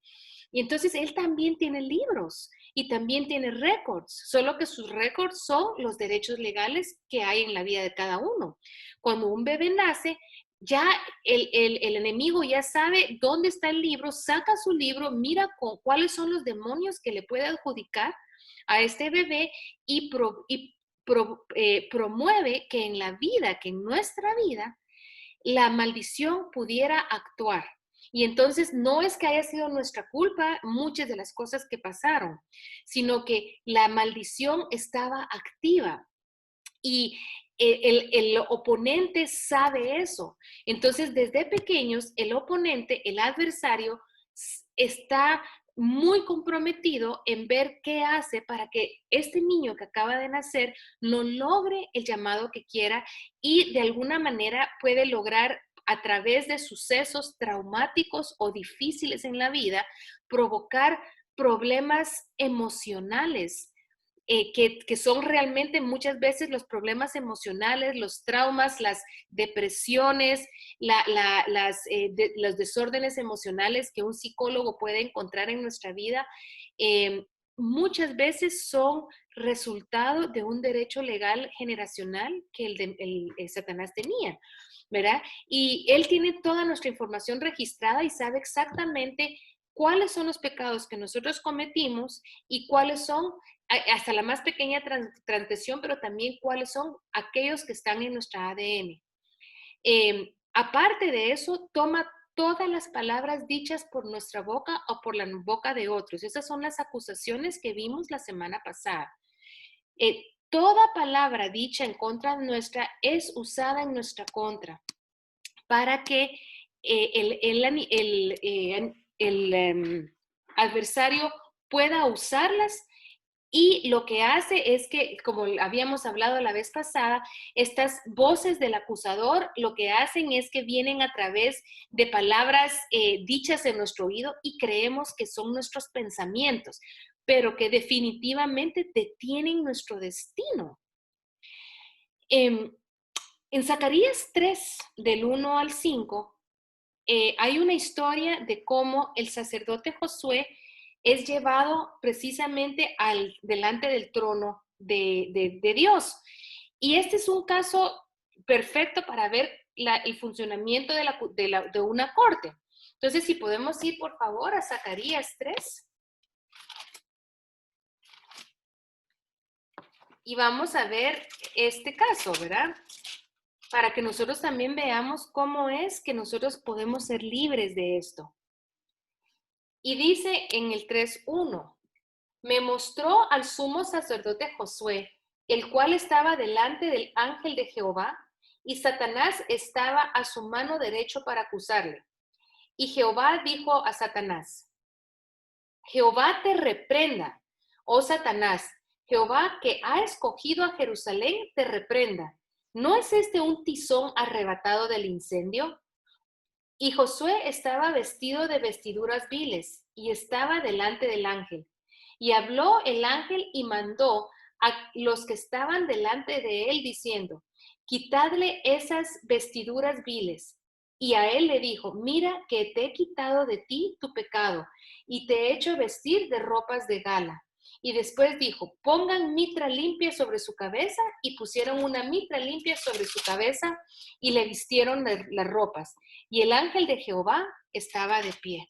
Y entonces él también tiene libros y también tiene récords, solo que sus récords son los derechos legales que hay en la vida de cada uno. Cuando un bebé nace, ya el enemigo ya sabe dónde está el libro, saca su libro, mira cuáles son los demonios que le puede adjudicar a este bebé y promueve que en la vida, que en nuestra vida, la maldición pudiera actuar. Y entonces no es que haya sido nuestra culpa muchas de las cosas que pasaron, sino que la maldición estaba activa. Y el oponente sabe eso. Entonces, desde pequeños, el oponente, el adversario, está muy comprometido en ver qué hace para que este niño que acaba de nacer no logre el llamado que quiera y de alguna manera puede lograr a través de sucesos traumáticos o difíciles en la vida, provocar problemas emocionales que son realmente muchas veces los problemas emocionales, los traumas, las depresiones, los desórdenes emocionales que un psicólogo puede encontrar en nuestra vida, muchas veces son resultado de un derecho legal generacional que el Satanás tenía, ¿verdad? Y él tiene toda nuestra información registrada y sabe exactamente cuáles son los pecados que nosotros cometimos y cuáles son hasta la más pequeña transgresión, pero también cuáles son aquellos que están en nuestra ADN. Aparte de eso, toma todas las palabras dichas por nuestra boca o por la boca de otros. Esas son las acusaciones que vimos la semana pasada. Toda palabra dicha en contra nuestra es usada en nuestra contra para que el adversario pueda usarlas. Y lo que hace es que, como habíamos hablado la vez pasada, estas voces del acusador lo que hacen es que vienen a través de palabras dichas en nuestro oído y creemos que son nuestros pensamientos. pero que definitivamente detienen nuestro destino. En Zacarías 3, del 1 al 5, hay una historia de cómo el sacerdote Josué es llevado precisamente delante del trono de Dios. Y este es un caso perfecto para ver el funcionamiento de una corte. Entonces, si podemos ir, por favor, a Zacarías 3. Y vamos a ver este caso, ¿verdad? Para que nosotros también veamos cómo es que nosotros podemos ser libres de esto. Y dice en el 3:1, me mostró al sumo sacerdote Josué, el cual estaba delante del ángel de Jehová, y Satanás estaba a su mano derecha para acusarle. Y Jehová dijo a Satanás, Jehová te reprenda, oh Satanás, Jehová que ha escogido a Jerusalén te reprenda. ¿No es este un tizón arrebatado del incendio? Y Josué estaba vestido de vestiduras viles y estaba delante del ángel. Y habló el ángel y mandó a los que estaban delante de él diciendo, quitadle esas vestiduras viles. Y a él le dijo, mira que te he quitado de ti tu pecado y te he hecho vestir de ropas de gala. Y después dijo, pongan mitra limpia sobre su cabeza, y pusieron una mitra limpia sobre su cabeza y le vistieron las ropas. Y el ángel de Jehová estaba de pie.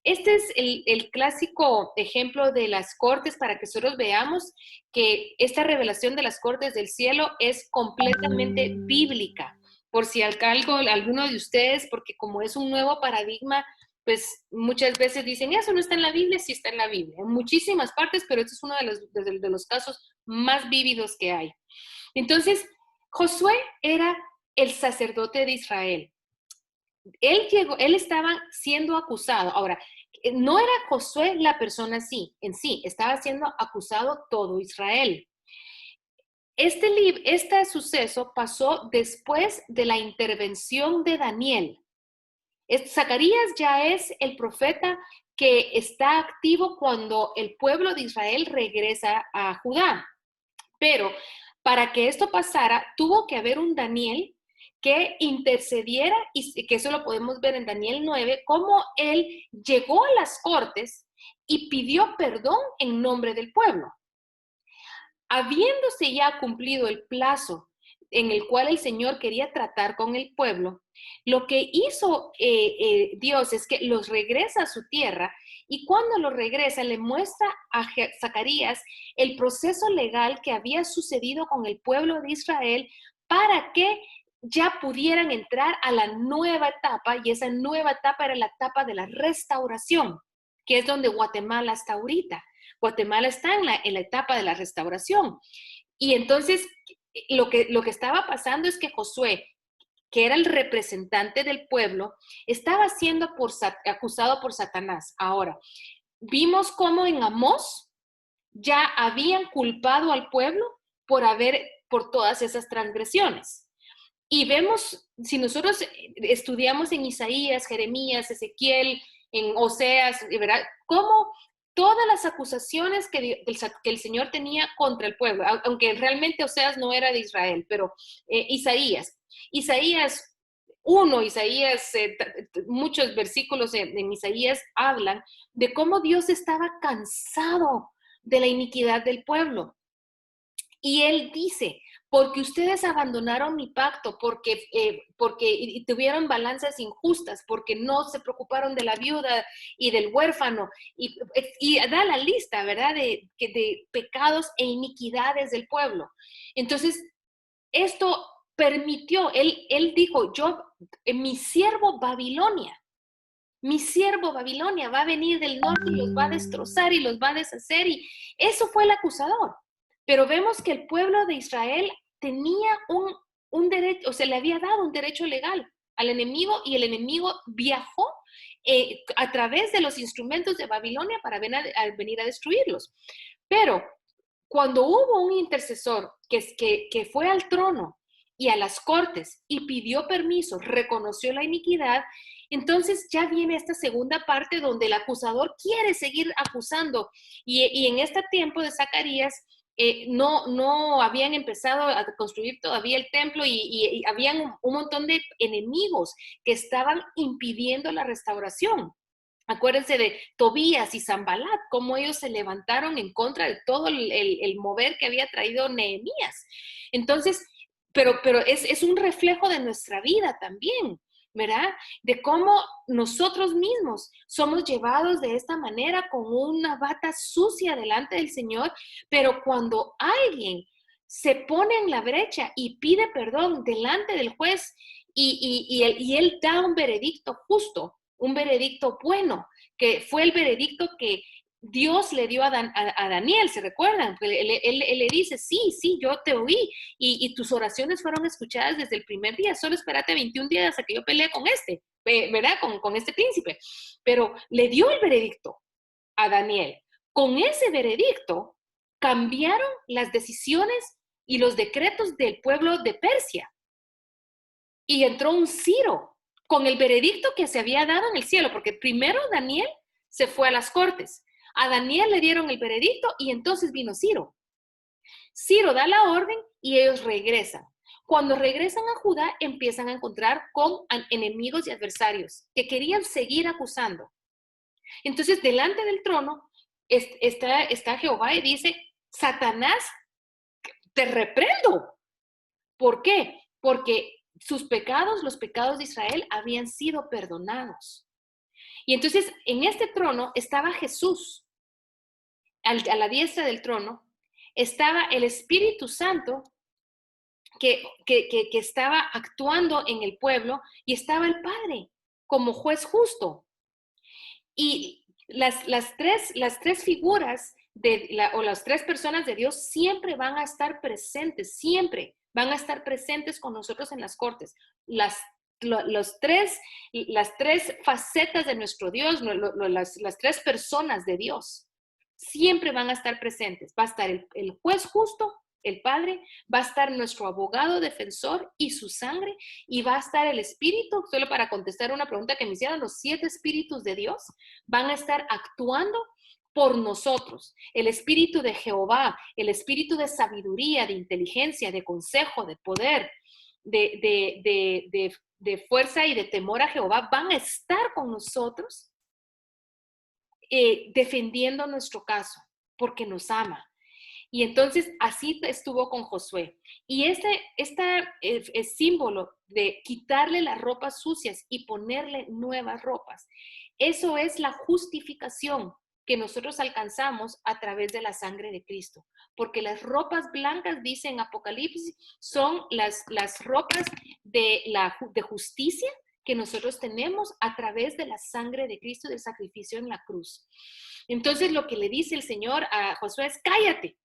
Este es el clásico ejemplo de las cortes para que nosotros veamos que esta revelación de las cortes del cielo es completamente bíblica. Por si alguno de ustedes, porque como es un nuevo paradigma, pues muchas veces dicen, eso no está en la Biblia, sí está en la Biblia, en muchísimas partes, pero este es uno de los casos más vívidos que hay. Entonces, Josué era el sacerdote de Israel. Él estaba siendo acusado. Ahora, no era Josué la persona en sí, estaba siendo acusado todo Israel. Este suceso pasó después de la intervención de Daniel. Zacarías ya es el profeta que está activo cuando el pueblo de Israel regresa a Judá. Pero para que esto pasara, tuvo que haber un Daniel que intercediera, y que eso lo podemos ver en Daniel 9, cómo él llegó a las cortes y pidió perdón en nombre del pueblo. Habiéndose ya cumplido el plazo en el cual el Señor quería tratar con el pueblo, lo que hizo Dios es que los regresa a su tierra, y cuando los regresa le muestra a Zacarías el proceso legal que había sucedido con el pueblo de Israel para que ya pudieran entrar a la nueva etapa, y esa nueva etapa era la etapa de la restauración, que es donde Guatemala está ahorita. Guatemala está en la etapa de la restauración. Y entonces lo que estaba pasando es que Josué, que era el representante del pueblo, estaba siendo acusado por Satanás. Ahora, vimos cómo en Amós ya habían culpado al pueblo por todas esas transgresiones. Y vemos, si nosotros estudiamos en Isaías, Jeremías, Ezequiel, en Oseas, ¿verdad? Cómo todas las acusaciones que el Señor tenía contra el pueblo, aunque realmente Oseas no era de Israel, pero Isaías 1, muchos versículos en Isaías hablan de cómo Dios estaba cansado de la iniquidad del pueblo. Y él dice, porque ustedes abandonaron mi pacto, porque tuvieron balanzas injustas, porque no se preocuparon de la viuda y del huérfano, y da la lista, ¿verdad?, de pecados e iniquidades del pueblo. Entonces, esto permitió, él dijo, mi siervo Babilonia va a venir del norte y los va a destrozar y los va a deshacer, y eso fue el acusador. Pero vemos que el pueblo de Israel tenía un derecho, o sea, le había dado un derecho legal al enemigo, y el enemigo viajó a través de los instrumentos de Babilonia para venir a destruirlos. Pero cuando hubo un intercesor que fue al trono y a las cortes y pidió permiso, reconoció la iniquidad, Entonces ya viene esta segunda parte donde el acusador quiere seguir acusando. Y en este tiempo de Zacarías, no habían empezado a construir todavía el templo y habían un montón de enemigos que estaban impidiendo la restauración. Acuérdense de Tobías y Sanbalat, cómo ellos se levantaron en contra de todo el mover que había traído Nehemías. Entonces, pero es un reflejo de nuestra vida también, ¿verdad? De cómo nosotros mismos somos llevados de esta manera con una bata sucia delante del Señor, pero cuando alguien se pone en la brecha y pide perdón delante del juez y él da un veredicto justo, un veredicto bueno, que fue el veredicto que Dios le dio a Daniel, ¿se recuerdan? Él le dice, sí, yo te oí y tus oraciones fueron escuchadas desde el primer día, solo espérate 21 días hasta que yo pelee con ¿verdad? Con este príncipe. Pero le dio el veredicto a Daniel. Con ese veredicto cambiaron las decisiones y los decretos del pueblo de Persia. Y entró un Ciro con el veredicto que se había dado en el cielo, porque primero Daniel se fue a las cortes. A Daniel le dieron el veredicto y entonces vino Ciro. Ciro da la orden y ellos regresan. Cuando regresan a Judá, empiezan a encontrar con enemigos y adversarios que querían seguir acusando. Entonces, delante del trono está Jehová y dice, Satanás, te reprendo. ¿Por qué? Porque sus pecados, los pecados de Israel, habían sido perdonados. Y entonces en este trono estaba Jesús, a la diestra del trono, estaba el Espíritu Santo que estaba actuando en el pueblo y estaba el Padre como juez justo. Y las tres figuras o las tres personas de Dios siempre van a estar presentes, siempre van a estar presentes con nosotros en las cortes. Las tres facetas de nuestro Dios, las tres personas de Dios, siempre van a estar presentes. Va a estar el juez justo, el Padre, va a estar nuestro abogado defensor y su sangre, y va a estar el Espíritu, solo para contestar una pregunta que me hicieron, los 7 espíritus de Dios van a estar actuando por nosotros. El Espíritu de Jehová, el Espíritu de sabiduría, de inteligencia, de consejo, de poder, de fuerza y de temor a Jehová, van a estar con nosotros defendiendo nuestro caso, porque nos ama. Y entonces así estuvo con Josué. Y este es símbolo de quitarle las ropas sucias y ponerle nuevas ropas. Eso es la justificación que nosotros alcanzamos a través de la sangre de Cristo. Porque las ropas blancas, dice en Apocalipsis, son las ropas de justicia que nosotros tenemos a través de la sangre de Cristo, del sacrificio en la cruz. Entonces lo que le dice el Señor a Josué es, cállate,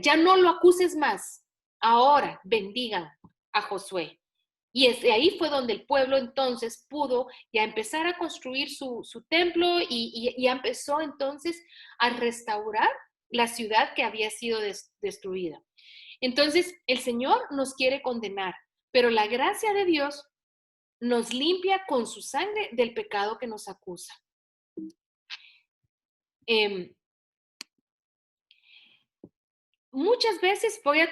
ya no lo acuses más. Ahora bendigan a Josué. Y desde ahí fue donde el pueblo entonces pudo ya empezar a construir su templo y empezó entonces a restaurar la ciudad que había sido destruida. Entonces el Señor nos quiere condenar, pero la gracia de Dios nos limpia con su sangre del pecado que nos acusa. Muchas veces voy a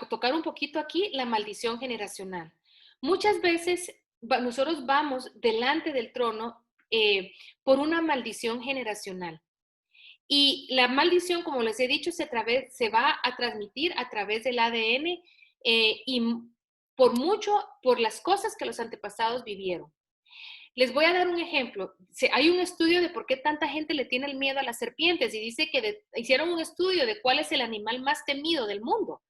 tocar un poquito aquí la maldición generacional. Muchas veces nosotros vamos delante del trono por una maldición generacional. Y la maldición, como les he dicho, se va a transmitir a través del ADN y por las cosas que los antepasados vivieron. Les voy a dar un ejemplo. Hay un estudio de por qué tanta gente le tiene el miedo a las serpientes y dice que hicieron un estudio de cuál es el animal más temido del mundo.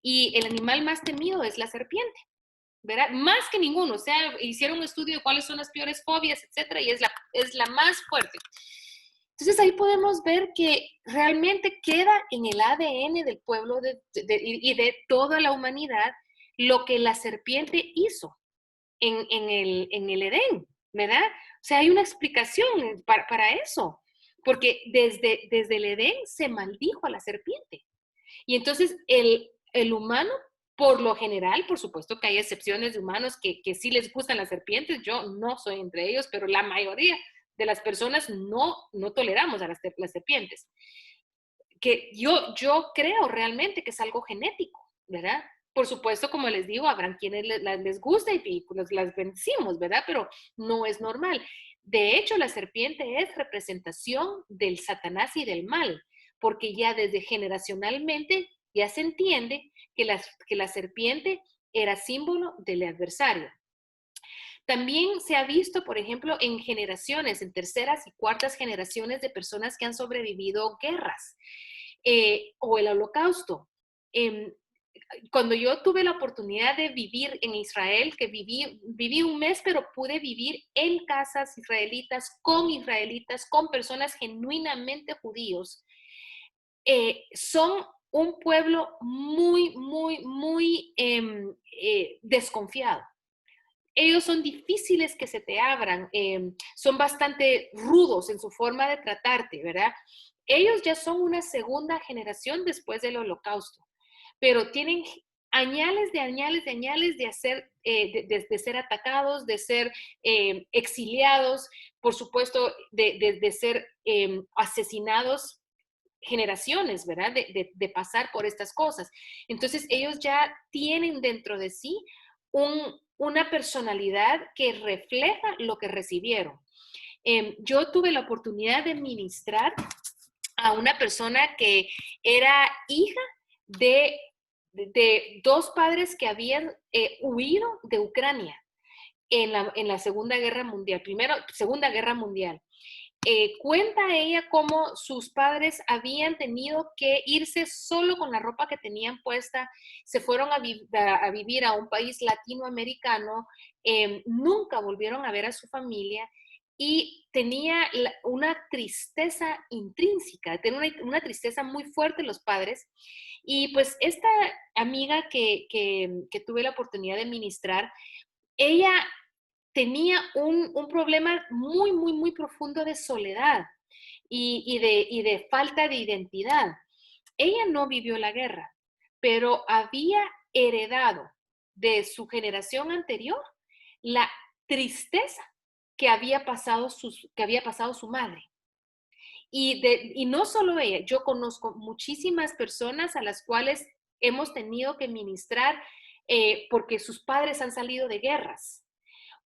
Y el animal más temido es la serpiente, ¿verdad? Más que ninguno. O sea, hicieron un estudio de cuáles son las peores fobias, etcétera, y es la más fuerte. Entonces ahí podemos ver que realmente queda en el ADN del pueblo y de toda la humanidad lo que la serpiente hizo en el Edén, ¿verdad? O sea, hay una explicación para eso, porque desde el Edén se maldijo a la serpiente. Y entonces el humano Por lo general, por supuesto que hay excepciones de humanos que sí les gustan las serpientes, yo no soy entre ellos, pero la mayoría de las personas no toleramos a las serpientes. Que yo creo realmente que es algo genético, ¿verdad? Por supuesto, como les digo, habrán quienes les gusta y pues las vencimos, ¿verdad? Pero no es normal. De hecho, la serpiente es representación del Satanás y del mal, porque ya desde generacionalmente ya se entiende que la serpiente era símbolo del adversario. También se ha visto, por ejemplo, en generaciones, en terceras y cuartas generaciones de personas que han sobrevivido guerras o el holocausto. Em, Cuando yo tuve la oportunidad de vivir en Israel, que viví un mes, pero pude vivir en casas israelitas, con personas genuinamente judíos, son un pueblo muy desconfiado. Ellos son difíciles que se te abran, son bastante rudos en su forma de tratarte, ¿verdad? Ellos ya son una segunda generación después del holocausto, pero tienen añales de ser atacados, de ser exiliados, por supuesto, de ser asesinados generaciones, ¿verdad? De pasar por estas cosas. Entonces, ellos ya tienen dentro de sí una personalidad que refleja lo que recibieron. Yo tuve la oportunidad de ministrar a una persona que era hija de dos padres que habían huido de Ucrania en la Segunda Guerra Mundial, Segunda Guerra Mundial. Cuenta ella cómo sus padres habían tenido que irse solo con la ropa que tenían puesta, se fueron a vivir a un país latinoamericano, nunca volvieron a ver a su familia y tenía una tristeza intrínseca, tenía una tristeza muy fuerte los padres. Y pues esta amiga que tuve la oportunidad de ministrar, ella tenía un problema muy profundo de soledad y de falta de identidad. Ella no vivió la guerra, pero había heredado de su generación anterior la tristeza que había pasado su madre. Y no solo ella, yo conozco muchísimas personas a las cuales hemos tenido que ministrar porque sus padres han salido de guerras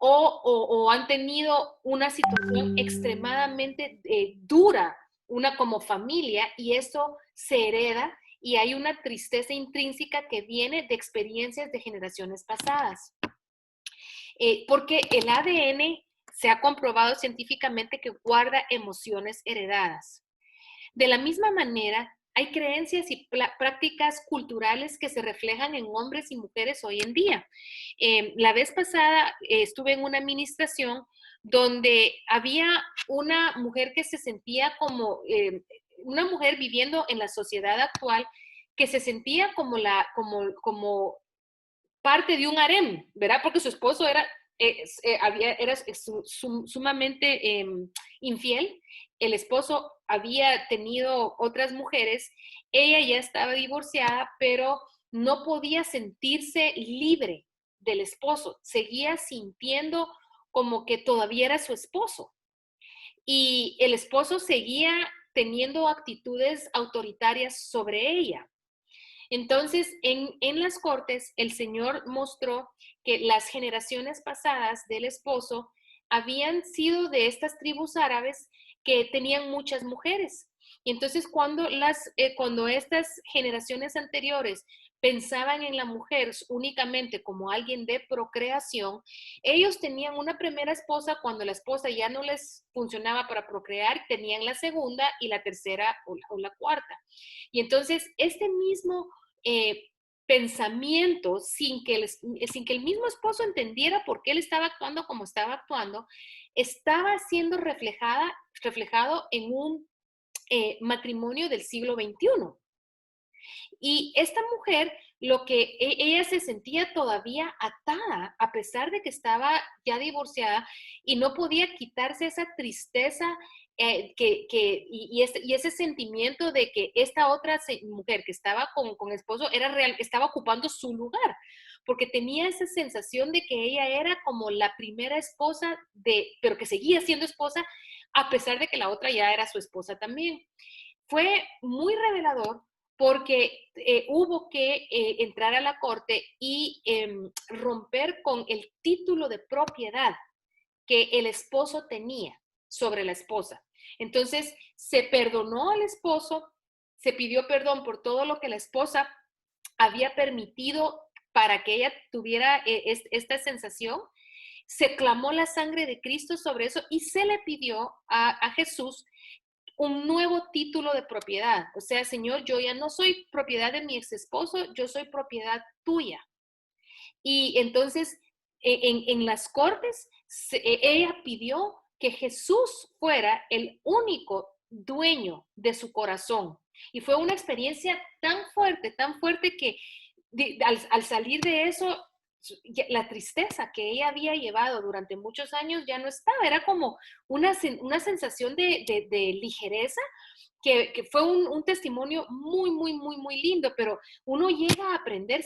o han tenido una situación extremadamente dura, una como familia, y eso se hereda y hay una tristeza intrínseca que viene de experiencias de generaciones pasadas. Porque el ADN se ha comprobado científicamente que guarda emociones heredadas. De la misma manera, hay creencias y prácticas culturales que se reflejan en hombres y mujeres hoy en día. La vez pasada estuve en una administración donde había una mujer que se sentía como una mujer viviendo en la sociedad actual que se sentía como parte de un harem, ¿verdad? Porque su esposo era sumamente infiel, el esposo había tenido otras mujeres, ella ya estaba divorciada, pero no podía sentirse libre del esposo, seguía sintiendo como que todavía era su esposo. Y el esposo seguía teniendo actitudes autoritarias sobre ella. Entonces, en las cortes, el Señor mostró que las generaciones pasadas del esposo habían sido de estas tribus árabes que tenían muchas mujeres. Y entonces, cuando estas generaciones anteriores pensaban en la mujer únicamente como alguien de procreación, ellos tenían una primera esposa, cuando la esposa ya no les funcionaba para procrear, tenían la segunda y la tercera o la cuarta. Y entonces, este mismo pensamiento, sin que el mismo esposo entendiera por qué él estaba actuando como estaba actuando, estaba siendo reflejado en un matrimonio del siglo XXI. Y esta mujer, lo que ella se sentía todavía atada, a pesar de que estaba ya divorciada y no podía quitarse esa tristeza y ese sentimiento de que esta otra mujer que estaba con esposo era real, estaba ocupando su lugar, porque tenía esa sensación de que ella era como la primera esposa, pero que seguía siendo esposa, a pesar de que la otra ya era su esposa también. Fue muy revelador porque hubo que entrar a la corte y romper con el título de propiedad que el esposo tenía sobre la esposa. Entonces, se perdonó al esposo, se pidió perdón por todo lo que la esposa había permitido para que ella tuviera esta sensación. Se clamó la sangre de Cristo sobre eso y se le pidió a Jesús un nuevo título de propiedad. O sea, Señor, yo ya no soy propiedad de mi ex esposo, yo soy propiedad tuya. Y entonces, en las cortes, ella pidió que Jesús fuera el único dueño de su corazón. Y fue una experiencia tan fuerte que al salir de eso, la tristeza que ella había llevado durante muchos años ya no estaba. Era como una sensación de ligereza que fue un testimonio muy lindo, pero uno llega a aprender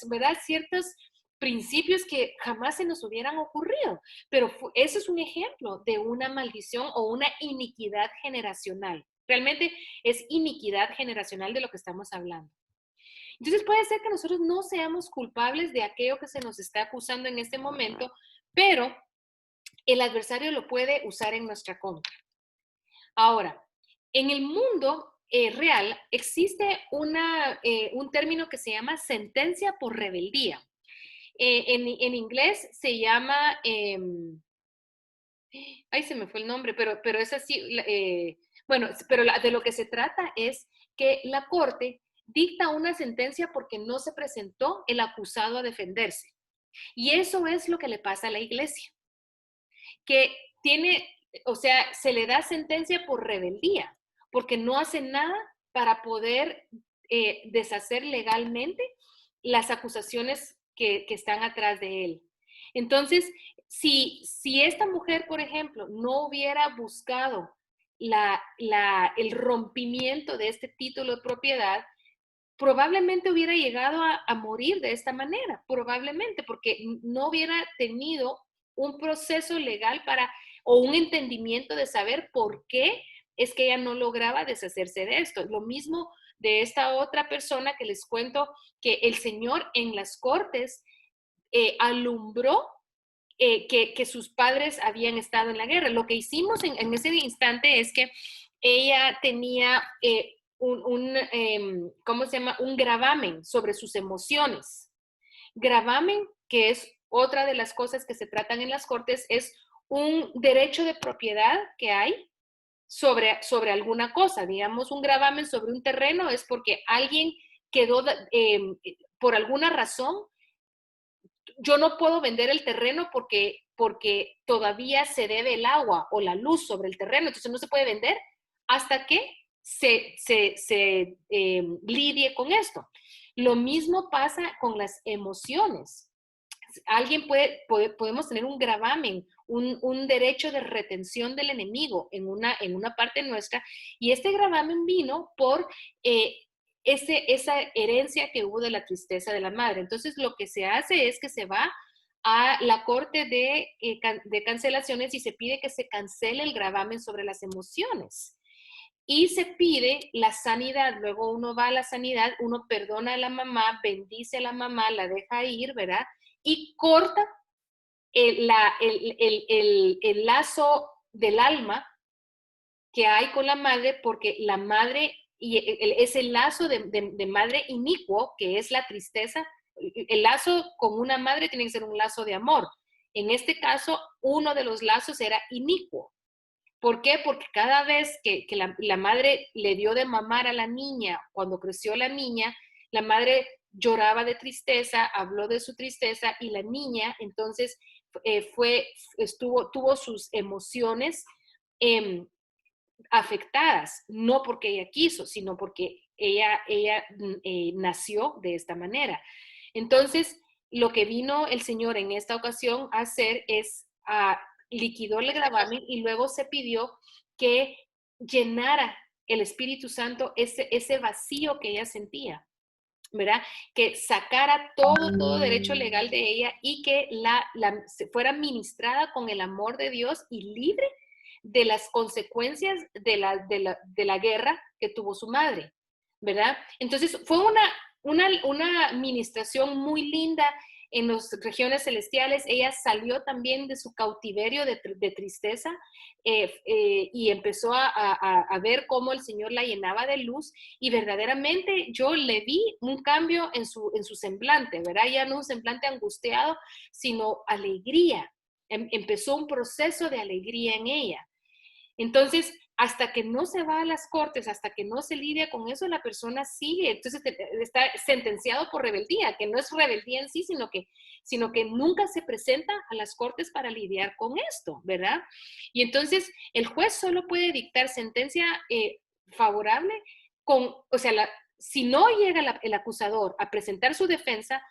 ¿verdad? Ciertos principios que jamás se nos hubieran ocurrido. Pero ese es un ejemplo de una maldición o una iniquidad generacional. Realmente es iniquidad generacional de lo que estamos hablando. Entonces puede ser que nosotros no seamos culpables de aquello que se nos está acusando en este momento, pero el adversario lo puede usar en nuestra contra. Ahora, en el mundo real existe un término que se llama sentencia por rebeldía. En inglés se llama, ay, se me fue el nombre, pero es así, bueno, pero de lo que se trata es que la corte dicta una sentencia porque no se presentó el acusado a defenderse. Y eso es lo que le pasa a la iglesia, que o sea, se le da sentencia por rebeldía, porque no hace nada para poder deshacer legalmente las acusaciones que están atrás de él. Entonces, si esta mujer, por ejemplo, no hubiera buscado el rompimiento de este título de propiedad, probablemente hubiera llegado a morir de esta manera, probablemente, porque no hubiera tenido un proceso legal o un entendimiento de saber por qué es que ella no lograba deshacerse de esto. Lo mismo de esta otra persona que les cuento, que el Señor en las cortes alumbró que sus padres habían estado en la guerra. Lo que hicimos en ese instante es que ella tenía ¿cómo se llama? Un gravamen sobre sus emociones. Gravamen, que es otra de las cosas que se tratan en las cortes, es un derecho de propiedad que hay sobre alguna cosa. Digamos, un gravamen sobre un terreno es porque alguien quedó, por alguna razón, yo no puedo vender el terreno porque todavía se debe el agua o la luz sobre el terreno, entonces no se puede vender hasta que se lidie con esto. Lo mismo pasa con las emociones. Podemos tener un gravamen, un derecho de retención del enemigo en una parte nuestra, y este gravamen vino por esa herencia que hubo de la tristeza de la madre. Entonces, lo que se hace es que se va a la corte de cancelaciones y se pide que se cancele el gravamen sobre las emociones. Y se pide la sanidad. Luego uno va a la sanidad, uno perdona a la mamá, bendice a la mamá, la deja ir, ¿verdad? Y corta el lazo del alma que hay con la madre, porque la madre, y ese lazo de madre inicuo, que es la tristeza, el lazo con una madre tiene que ser un lazo de amor. En este caso, uno de los lazos era inicuo. ¿Por qué? Porque cada vez que la madre le dio de mamar a la niña, cuando creció la niña, la madre lloraba de tristeza, habló de su tristeza, y la niña entonces tuvo sus emociones afectadas, no porque ella quiso, sino porque nació de esta manera. Entonces, lo que vino el Señor en esta ocasión a hacer es liquidó el gravamen y luego se pidió que llenara el Espíritu Santo ese vacío que ella sentía, ¿verdad? Que sacara todo derecho legal de ella y que fuera ministrada con el amor de Dios y libre de las consecuencias de la guerra que tuvo su madre, ¿verdad? Entonces fue una administración muy linda en las regiones celestiales. Ella salió también de su cautiverio de tristeza y empezó a ver cómo el Señor la llenaba de luz y verdaderamente yo le vi un cambio en su semblante, ¿verdad? Ya no un semblante angustiado, sino alegría. Empezó un proceso de alegría en ella. Entonces, hasta que no se va a las cortes, hasta que no se lidia con eso, la persona sigue. Entonces, está sentenciado por rebeldía, que no es rebeldía en sí, sino que nunca se presenta a las cortes para lidiar con esto, ¿verdad? Y entonces, el juez solo puede dictar sentencia favorable si no llega el acusador a presentar su defensa,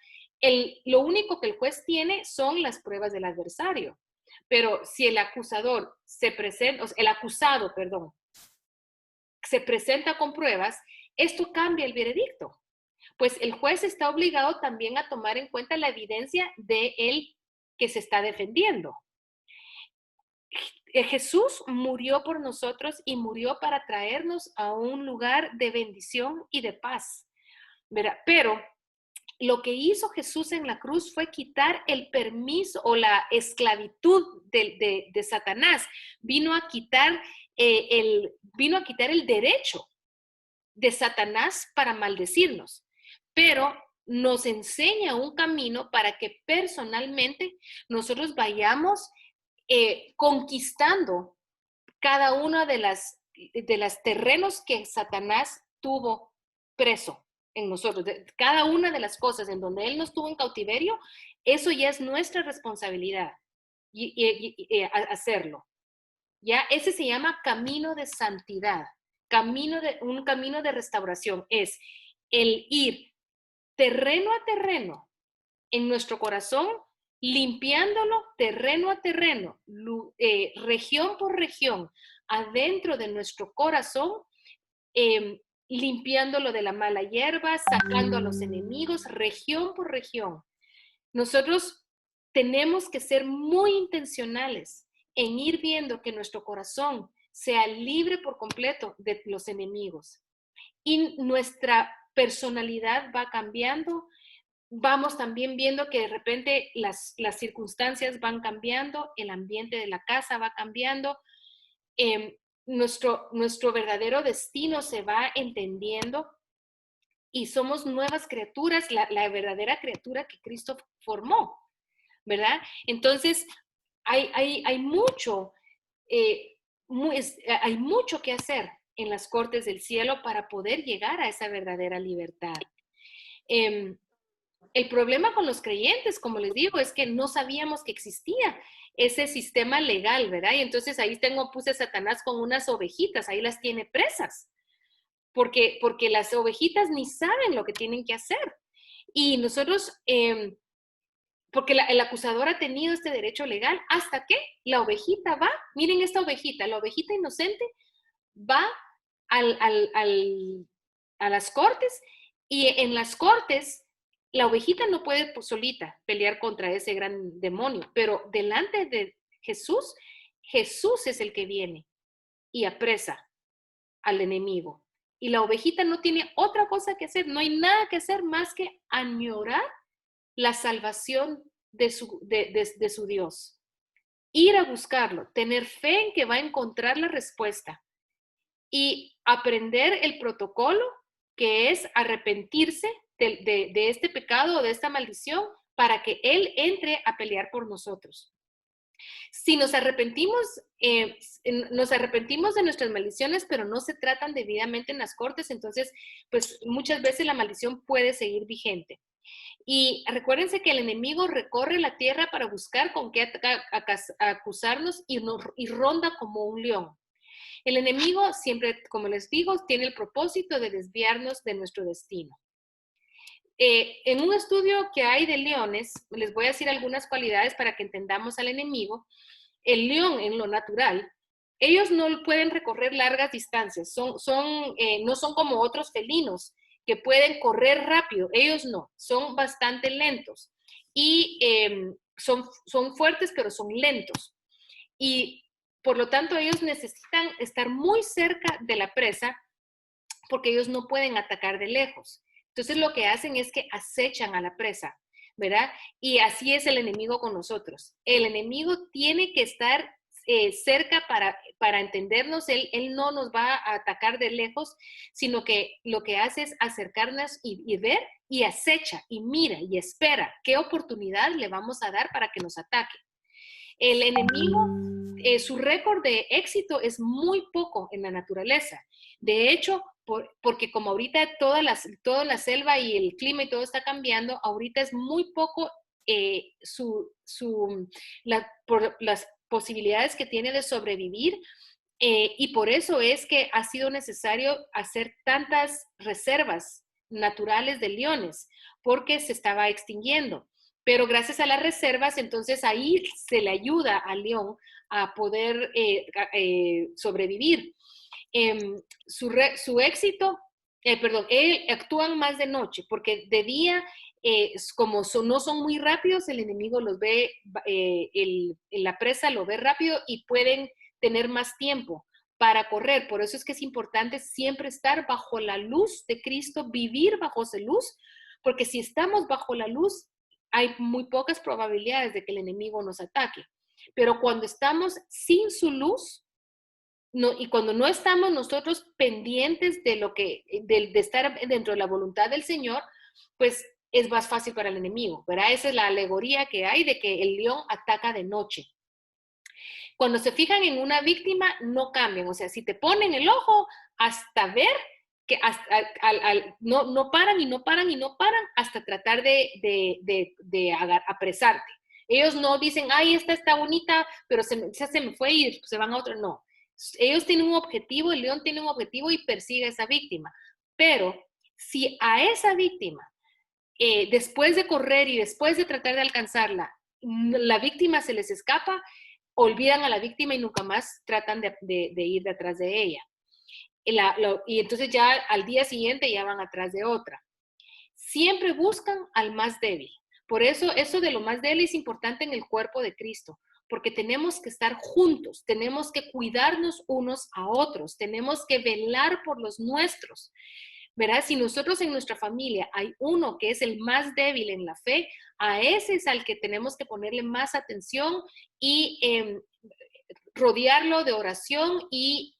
lo único que el juez tiene son las pruebas del adversario. Pero si el acusado, se presenta con pruebas, esto cambia el veredicto. Pues el juez está obligado también a tomar en cuenta la evidencia de él que se está defendiendo. Jesús murió por nosotros y murió para traernos a un lugar de bendición y de paz, ¿verdad? Pero lo que hizo Jesús en la cruz fue quitar el permiso o la esclavitud de Satanás. Vino a quitar el derecho de Satanás para maldecirnos. Pero nos enseña un camino para que personalmente nosotros vayamos conquistando cada uno de las terrenos que Satanás tuvo preso en nosotros. Cada una de las cosas en donde Él nos tuvo en cautiverio, eso ya es nuestra responsabilidad hacerlo. ¿Ya? Ese se llama camino de santidad, un camino de restauración. Es el ir terreno a terreno en nuestro corazón, limpiándolo terreno a terreno, región por región, adentro de nuestro corazón, limpiándolo de la mala hierba, sacando a los enemigos, región por región. Nosotros tenemos que ser muy intencionales en ir viendo que nuestro corazón sea libre por completo de los enemigos. Y nuestra personalidad va cambiando. Vamos también viendo que de repente las circunstancias van cambiando, el ambiente de la casa va cambiando, nuestro verdadero destino se va entendiendo y somos nuevas criaturas, la verdadera criatura que Cristo formó, ¿verdad? Entonces, hay mucho que hacer en las cortes del cielo para poder llegar a esa verdadera libertad. El problema con los creyentes, como les digo, es que no sabíamos que existía ese sistema legal, ¿verdad? Y entonces ahí puse a Satanás con unas ovejitas, ahí las tiene presas, porque las ovejitas ni saben lo que tienen que hacer. Y nosotros, porque el acusador ha tenido este derecho legal hasta que la ovejita va, miren esta ovejita, la ovejita inocente va a las cortes y en las cortes la ovejita no puede solita pelear contra ese gran demonio, pero delante de Jesús, Jesús es el que viene y apresa al enemigo. Y la ovejita no tiene otra cosa que hacer, no hay nada que hacer más que añorar la salvación de su Dios. Ir a buscarlo, tener fe en que va a encontrar la respuesta y aprender el protocolo que es arrepentirse de este pecado o de esta maldición para que Él entre a pelear por nosotros. Si nos arrepentimos de nuestras maldiciones, pero no se tratan debidamente en las cortes, entonces, pues muchas veces la maldición puede seguir vigente. Y recuérdense que el enemigo recorre la tierra para buscar con qué acusarnos y ronda como un león. El enemigo siempre, como les digo, tiene el propósito de desviarnos de nuestro destino. En un estudio que hay de leones, les voy a decir algunas cualidades para que entendamos al enemigo. El león, en lo natural, ellos no pueden recorrer largas distancias, no son como otros felinos que pueden correr rápido, ellos no, son bastante lentos y son fuertes, pero son lentos. Y por lo tanto, ellos necesitan estar muy cerca de la presa porque ellos no pueden atacar de lejos. Entonces lo que hacen es que acechan a la presa, ¿verdad? Y así es el enemigo con nosotros. El enemigo tiene que estar cerca para entendernos. Él no nos va a atacar de lejos, sino que lo que hace es acercarnos y ver y acecha y mira y espera qué oportunidad le vamos a dar para que nos ataque. El enemigo, su récord de éxito es muy poco en la naturaleza. De hecho, porque como ahorita toda la selva y el clima y todo está cambiando, ahorita es muy poco por las posibilidades que tiene de sobrevivir, y por eso es que ha sido necesario hacer tantas reservas naturales de leones, porque se estaba extinguiendo. Pero gracias a las reservas, entonces ahí se le ayuda al león a poder sobrevivir. Su éxito, actúan más de noche, porque de día, como no son muy rápidos, el enemigo los ve, la presa lo ve rápido y pueden tener más tiempo para correr. Por eso es que es importante siempre estar bajo la luz de Cristo, vivir bajo esa luz, porque si estamos bajo la luz, hay muy pocas probabilidades de que el enemigo nos ataque. Pero cuando estamos sin su luz, y cuando no estamos nosotros pendientes de estar dentro de la voluntad del Señor, pues es más fácil para el enemigo, ¿verdad? Esa es la alegoría que hay de que el león ataca de noche. Cuando se fijan en una víctima, no cambian. O sea, si te ponen el ojo hasta ver, que no paran y no paran y no paran hasta tratar de apresarte. Ellos no dicen, ay, esta está bonita, pero se me fue y se van a otra. No. Ellos tienen un objetivo, el león tiene un objetivo y persigue a esa víctima. Pero si a esa víctima, después de correr y después de tratar de alcanzarla, la víctima se les escapa, olvidan a la víctima y nunca más tratan de ir detrás de ella. Y entonces ya al día siguiente ya van atrás de otra. Siempre buscan al más débil. Por eso de lo más débil es importante en el cuerpo de Cristo, porque tenemos que estar juntos, tenemos que cuidarnos unos a otros, tenemos que velar por los nuestros. ¿Verdad? Si nosotros en nuestra familia hay uno que es el más débil en la fe, a ese es al que tenemos que ponerle más atención y rodearlo de oración y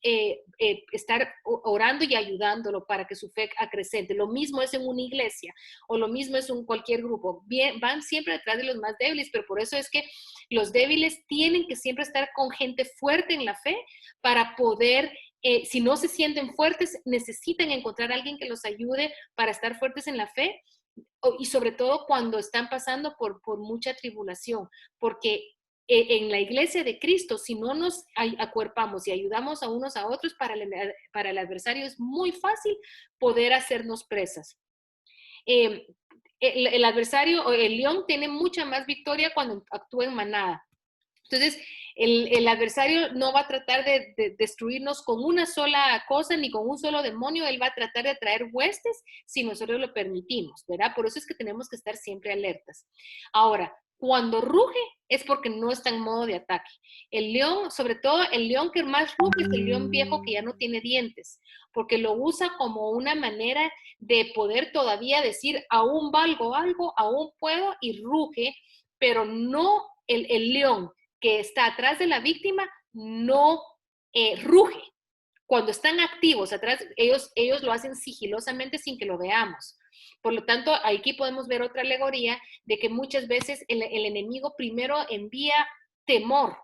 estar orando y ayudándolo para que su fe acrecente. Lo mismo es en una iglesia o lo mismo es en cualquier grupo. Van siempre detrás de los más débiles, pero por eso es que los débiles tienen que siempre estar con gente fuerte en la fe para poder, si no se sienten fuertes, necesitan encontrar a alguien que los ayude para estar fuertes en la fe, y sobre todo cuando están pasando por mucha tribulación, porque en la iglesia de Cristo, si no nos acuerpamos y ayudamos a unos a otros, para el adversario es muy fácil poder hacernos presas. El adversario o el león tiene mucha más victoria cuando actúa en manada. Entonces, el adversario no va a tratar de destruirnos con una sola cosa ni con un solo demonio. Él va a tratar de traer huestes si nosotros lo permitimos, ¿verdad? Por eso es que tenemos que estar siempre alertas. Ahora, cuando ruge es porque no está en modo de ataque. El león, sobre todo el león que más ruge es el león viejo que ya no tiene dientes, porque lo usa como una manera de poder todavía decir, aún valgo algo, aún puedo, y ruge, pero no el león que está atrás de la víctima no ruge. Cuando están activos atrás, ellos lo hacen sigilosamente sin que lo veamos. Por lo tanto, aquí podemos ver otra alegoría de que muchas veces el enemigo primero envía temor.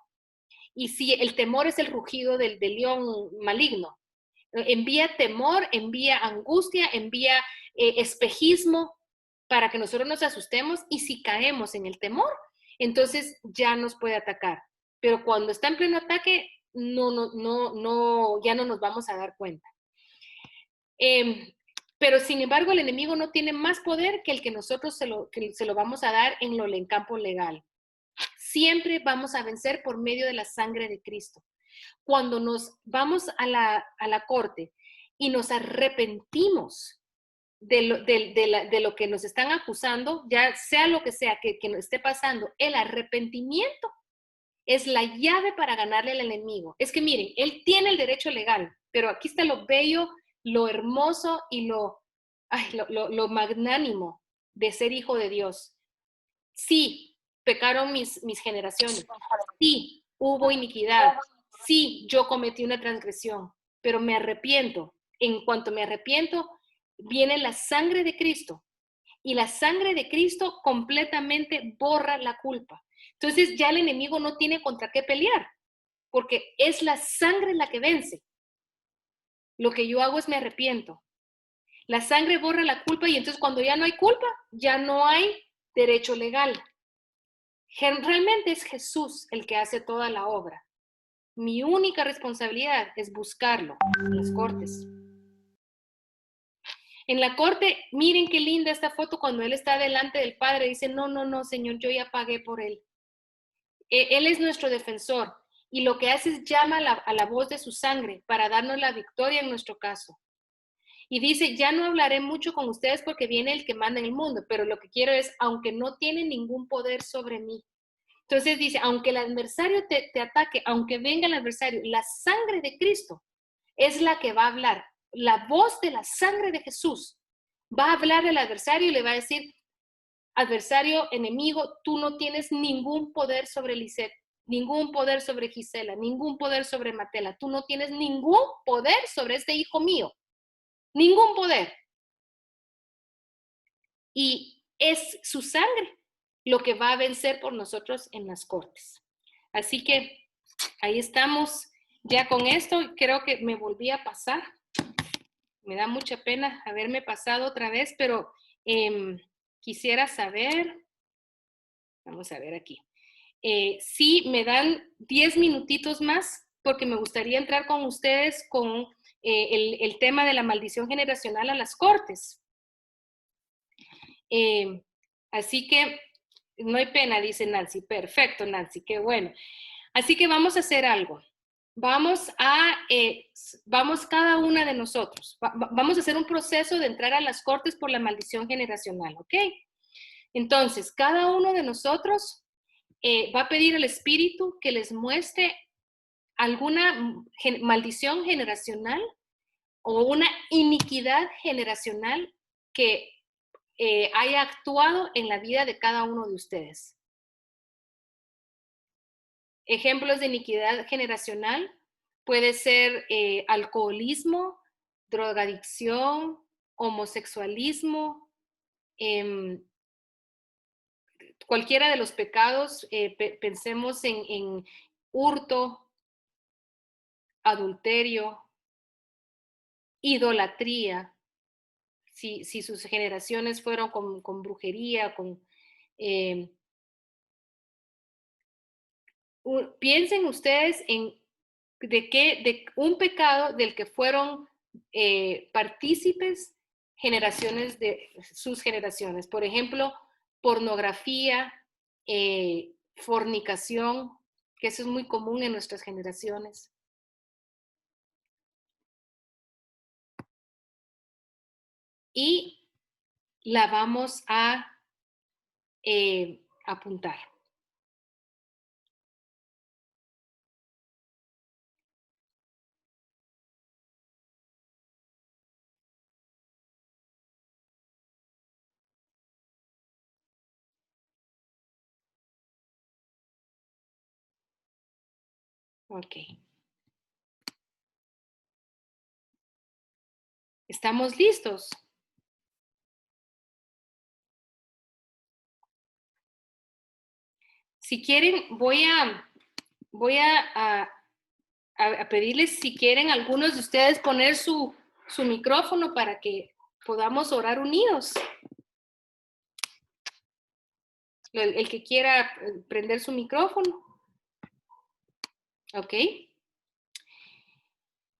Y si el temor es el rugido del león maligno, envía temor, envía angustia, envía espejismo para que nosotros nos asustemos, y si caemos en el temor, entonces ya nos puede atacar. Pero cuando está en pleno ataque, ya no nos vamos a dar cuenta. Pero sin embargo, el enemigo no tiene más poder que el que nosotros se lo vamos a dar en campo legal. Siempre vamos a vencer por medio de la sangre de Cristo. Cuando nos vamos a la corte y nos arrepentimos de lo que nos están acusando, ya sea lo que sea que nos esté pasando, el arrepentimiento es la llave para ganarle al enemigo. Es que miren, él tiene el derecho legal, pero aquí está lo bello, lo hermoso y lo magnánimo de ser hijo de Dios. Sí, pecaron mis generaciones. Sí, hubo iniquidad. Sí, yo cometí una transgresión, pero me arrepiento. En cuanto me arrepiento, viene la sangre de Cristo. Y la sangre de Cristo completamente borra la culpa. Entonces ya el enemigo no tiene contra qué pelear, porque es la sangre la que vence. Lo que yo hago es me arrepiento. La sangre borra la culpa y entonces cuando ya no hay culpa, ya no hay derecho legal. Realmente es Jesús el que hace toda la obra. Mi única responsabilidad es buscarlo en las cortes. En la corte, miren qué linda esta foto cuando él está delante del Padre. Dice, no, Señor, yo ya pagué por él. Él es nuestro defensor y lo que hace es llama a la voz de su sangre para darnos la victoria en nuestro caso. Y dice, ya no hablaré mucho con ustedes porque viene el que manda en el mundo, pero lo que quiero es, aunque no tiene ningún poder sobre mí. Entonces dice, aunque el adversario te ataque, aunque venga el adversario, la sangre de Cristo es la que va a hablar. La voz de la sangre de Jesús va a hablar al adversario y le va a decir, adversario, enemigo, tú no tienes ningún poder sobre Lisette, ningún poder sobre Gisela, ningún poder sobre Matela, tú no tienes ningún poder sobre este hijo mío, ningún poder. Y es su sangre lo que va a vencer por nosotros en las cortes. Así que ahí estamos ya con esto. Creo que me volví a pasar. Me da mucha pena haberme pasado otra vez, pero quisiera saber, vamos a ver aquí, si me dan 10 minutitos más, porque me gustaría entrar con ustedes con el tema de la maldición generacional a las cortes. Así que no hay pena, dice Nancy. Perfecto, Nancy, qué bueno. Así que vamos a hacer algo. Vamos cada una de nosotros. Vamos a hacer un proceso de entrar a las cortes por la maldición generacional, ¿ok? Entonces, cada uno de nosotros va a pedir al Espíritu que les muestre alguna maldición generacional o una iniquidad generacional que haya actuado en la vida de cada uno de ustedes. Ejemplos de iniquidad generacional puede ser alcoholismo, drogadicción, homosexualismo, cualquiera de los pecados. Pensemos en hurto, adulterio, idolatría. Si sus generaciones fueron con brujería, piensen ustedes en de un pecado del que fueron partícipes generaciones de sus generaciones. Por ejemplo, pornografía, fornicación, que eso es muy común en nuestras generaciones. Y la vamos a apuntar. Ok. ¿Estamos listos? Si quieren, voy a pedirles si quieren algunos de ustedes poner su micrófono para que podamos orar unidos. El que quiera prender su micrófono. Ok.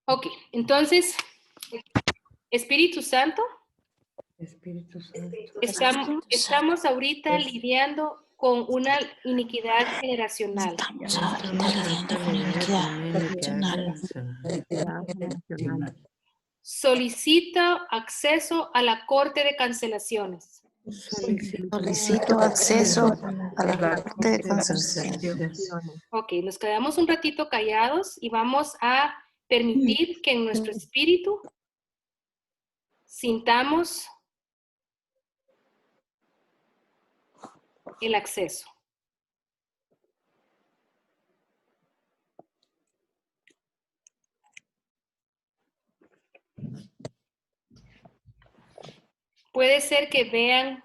Ok, entonces, Espíritu Santo, Espíritu Santo. estamos ahorita lidiando con una iniquidad generacional. Solicita acceso a la corte de cancelaciones. Solicito acceso a la corte de cancelación. Ok, nos quedamos un ratito callados y vamos a permitir que en nuestro espíritu sintamos el acceso. Puede ser que vean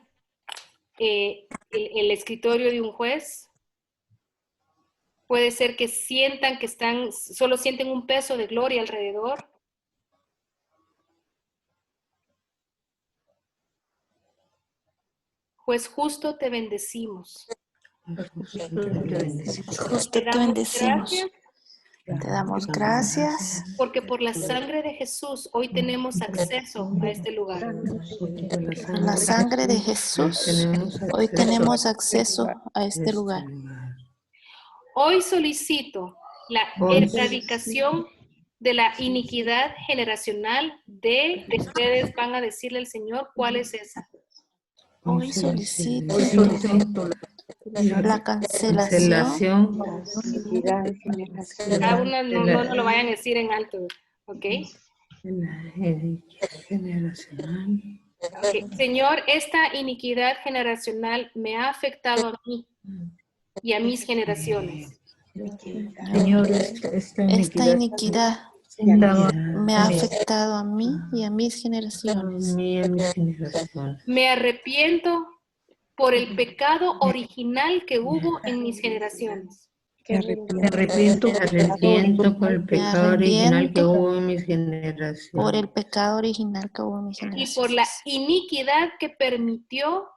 el escritorio de un juez. Puede ser que sientan que solo sienten un peso de gloria alrededor. Juez justo, te bendecimos. Justo te bendecimos. Te damos gracias. Porque por la sangre de Jesús hoy tenemos acceso a este lugar. Por la sangre de Jesús, hoy tenemos acceso a este lugar. Hoy solicito la erradicación de la iniquidad generacional de ustedes. Van a decirle al Señor cuál es esa. Hoy solicito la cancelación. Cada una no lo vayan a decir en alto, ¿ok? Generacional. Okay. Señor, esta iniquidad generacional me ha afectado a mí y a mis generaciones. Señor, esta iniquidad me ha afectado a mí y a mis generaciones. Me arrepiento por el pecado original que hubo en mis generaciones. Me arrepiento por el pecado original que hubo en mis generaciones. Por el pecado original que hubo en mis Y generaciones. por la iniquidad que permitió.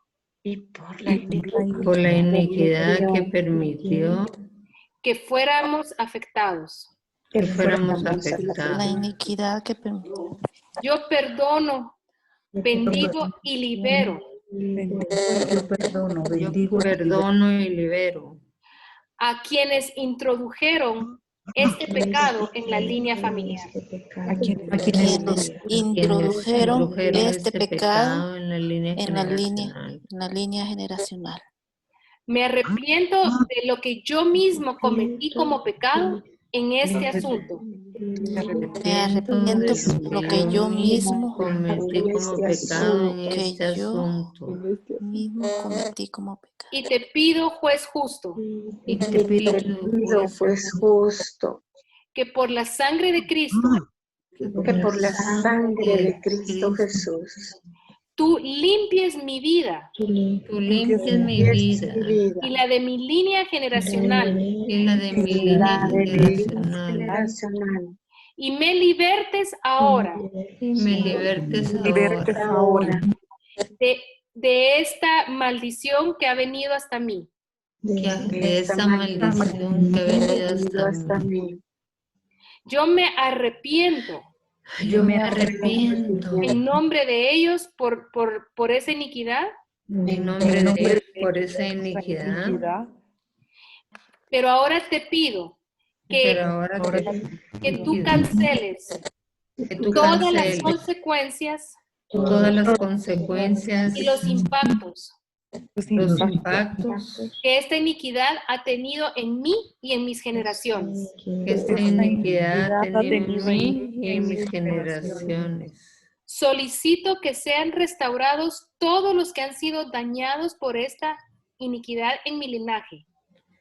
Por la iniquidad que permitió. Que fuéramos afectados. La iniquidad que permitió. Yo perdono, bendigo y libero. Yo perdono y libero. A quienes introdujeron este pecado en la línea familiar. A quienes introdujeron este pecado en la línea generacional. Me arrepiento de lo que yo mismo cometí como pecado en este asunto. Me arrepiento de lo que yo mismo cometí como pecado en este asunto. Y te pido, juez justo, que por la sangre de Cristo, Jesús, tú limpies mi vida. Y la de mi línea generacional. Y me libertes ahora. De esta maldición que ha venido hasta mí. De esta maldición que ha venido hasta mí. Yo me arrepiento. En nombre de ellos por esa iniquidad. En nombre de ellos por esa iniquidad. Pero ahora te pido que tú canceles todas las consecuencias y los impactos que esta iniquidad ha tenido en mí y en mis generaciones. Solicito que sean restaurados todos los que han sido dañados por esta iniquidad en mi linaje.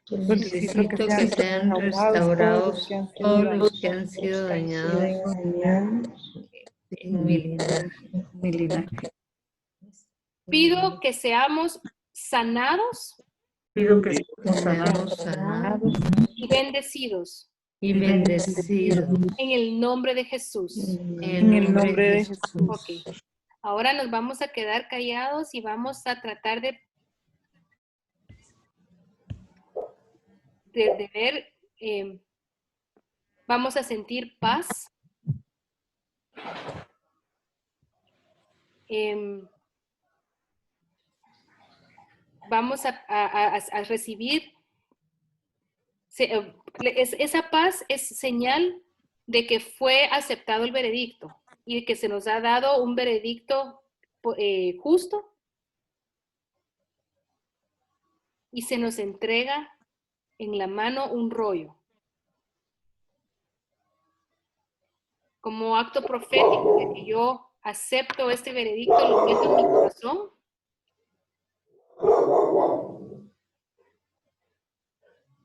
Solicito que sean restaurados todos los que han sido dañados en mi linaje. Pido que seamos sanados y bendecidos. En el nombre de Jesús. Okay. Ahora nos vamos a quedar callados y vamos a tratar de ver, vamos a sentir paz vamos a recibir, esa paz es señal de que fue aceptado el veredicto y que se nos ha dado un veredicto justo y se nos entrega en la mano un rollo. Como acto profético de que yo acepto este veredicto, lo meto en mi corazón.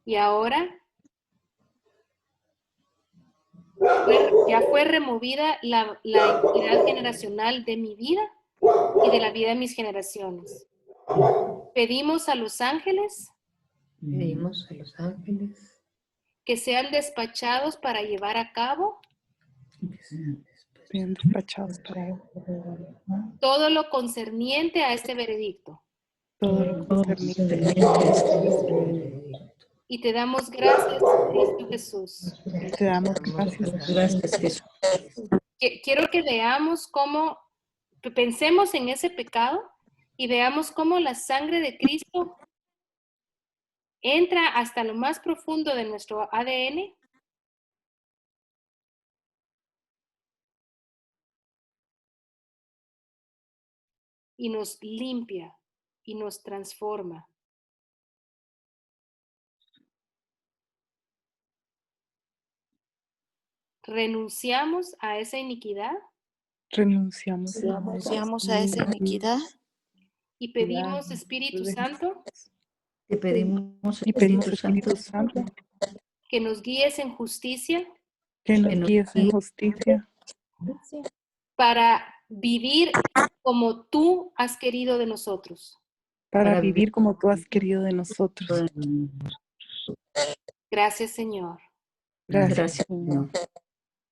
Y ahora ya fue removida la iniquidad generacional de mi vida y de la vida de mis generaciones. Pedimos a los ángeles que sean despachados para llevar a cabo todo lo concerniente a este veredicto. Y te damos gracias, Cristo Jesús. Te damos gracias, Jesús. Quiero que veamos cómo, que pensemos en ese pecado y veamos cómo la sangre de Cristo entra hasta lo más profundo de nuestro ADN y nos limpia y nos transforma. Renunciamos a esa iniquidad. Renunciamos a esa iniquidad. Y pedimos, Espíritu Santo, Te pedimos, Espíritu Santo, que nos guíes en justicia que nos guíes en justicia para vivir como tú has querido de nosotros. para vivir como tú has querido de nosotros. Gracias, Señor. Gracias, Señor.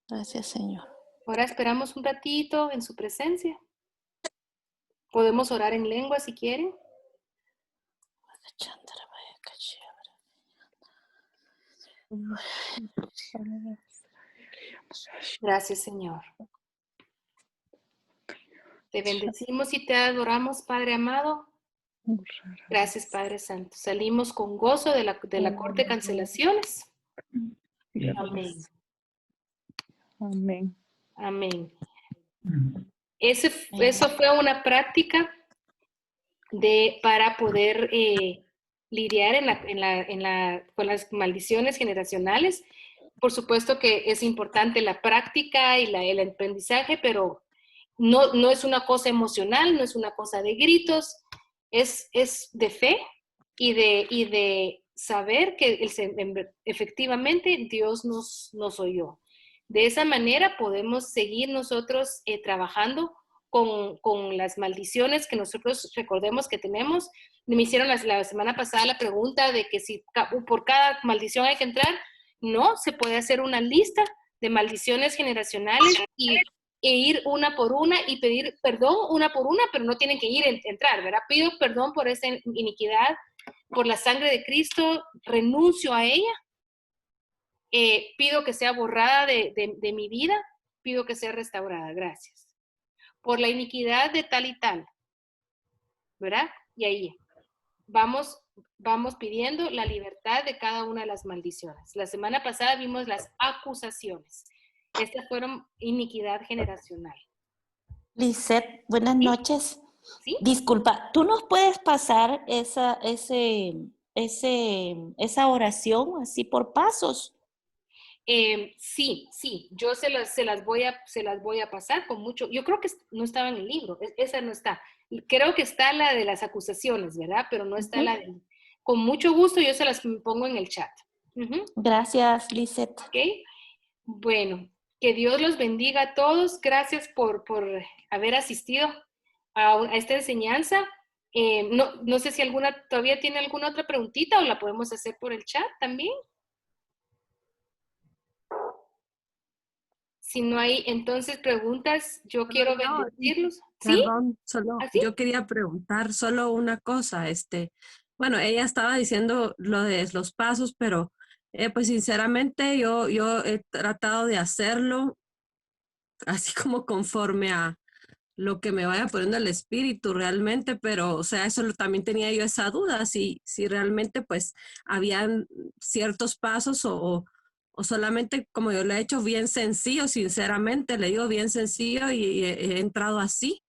Gracias, Señor. Ahora esperamos un ratito en su presencia. Podemos orar en lengua si quieren. Gracias, Señor. Te bendecimos y te adoramos, Padre amado. Gracias, Padre Santo. Salimos con gozo de la corte de cancelaciones. Amén. Amén. Amén. Eso fue una práctica para poder lidiar con las maldiciones generacionales. Por supuesto que es importante la práctica y el aprendizaje, pero no es una cosa emocional, no es una cosa de gritos, es de fe y de saber que efectivamente Dios nos oyó. De esa manera podemos seguir nosotros trabajando con las maldiciones que nosotros recordemos que tenemos. Me hicieron la semana pasada la pregunta de que si por cada maldición hay que entrar. No, se puede hacer una lista de maldiciones generacionales e ir una por una y pedir perdón una por una, pero no tienen que entrar, ¿verdad? Pido perdón por esa iniquidad, por la sangre de Cristo, renuncio a ella. Pido que sea borrada de mi vida, pido que sea restaurada, gracias. Por la iniquidad de tal y tal, ¿verdad? Y ahí vamos pidiendo la libertad de cada una de las maldiciones. La semana pasada vimos las acusaciones. Estas fueron iniquidad generacional. Lisette, buenas noches. ¿Sí? Disculpa, ¿tú nos puedes pasar esa oración así por pasos? Sí, yo se las voy a pasar con mucho. Yo creo que no estaba en el libro, esa no está. Creo que está la de las acusaciones, ¿verdad? Pero no está la de... Con mucho gusto yo se las pongo en el chat. Gracias, Lisette. Ok. Bueno, que Dios los bendiga a todos. Gracias por haber asistido a esta enseñanza. No sé si todavía tiene alguna otra preguntita o la podemos hacer por el chat también. Si no hay entonces preguntas, yo quiero bendecirlos. ¿Sí? Perdón, solo ¿Así? yo quería preguntar solo una cosa. Bueno, ella estaba diciendo lo de los pasos, pero pues sinceramente yo he tratado de hacerlo así como conforme a lo que me vaya poniendo el espíritu realmente, pero, o sea, también tenía yo esa duda, si realmente pues habían ciertos pasos o solamente como yo lo he hecho bien sencillo, sinceramente, le digo bien sencillo y he entrado así,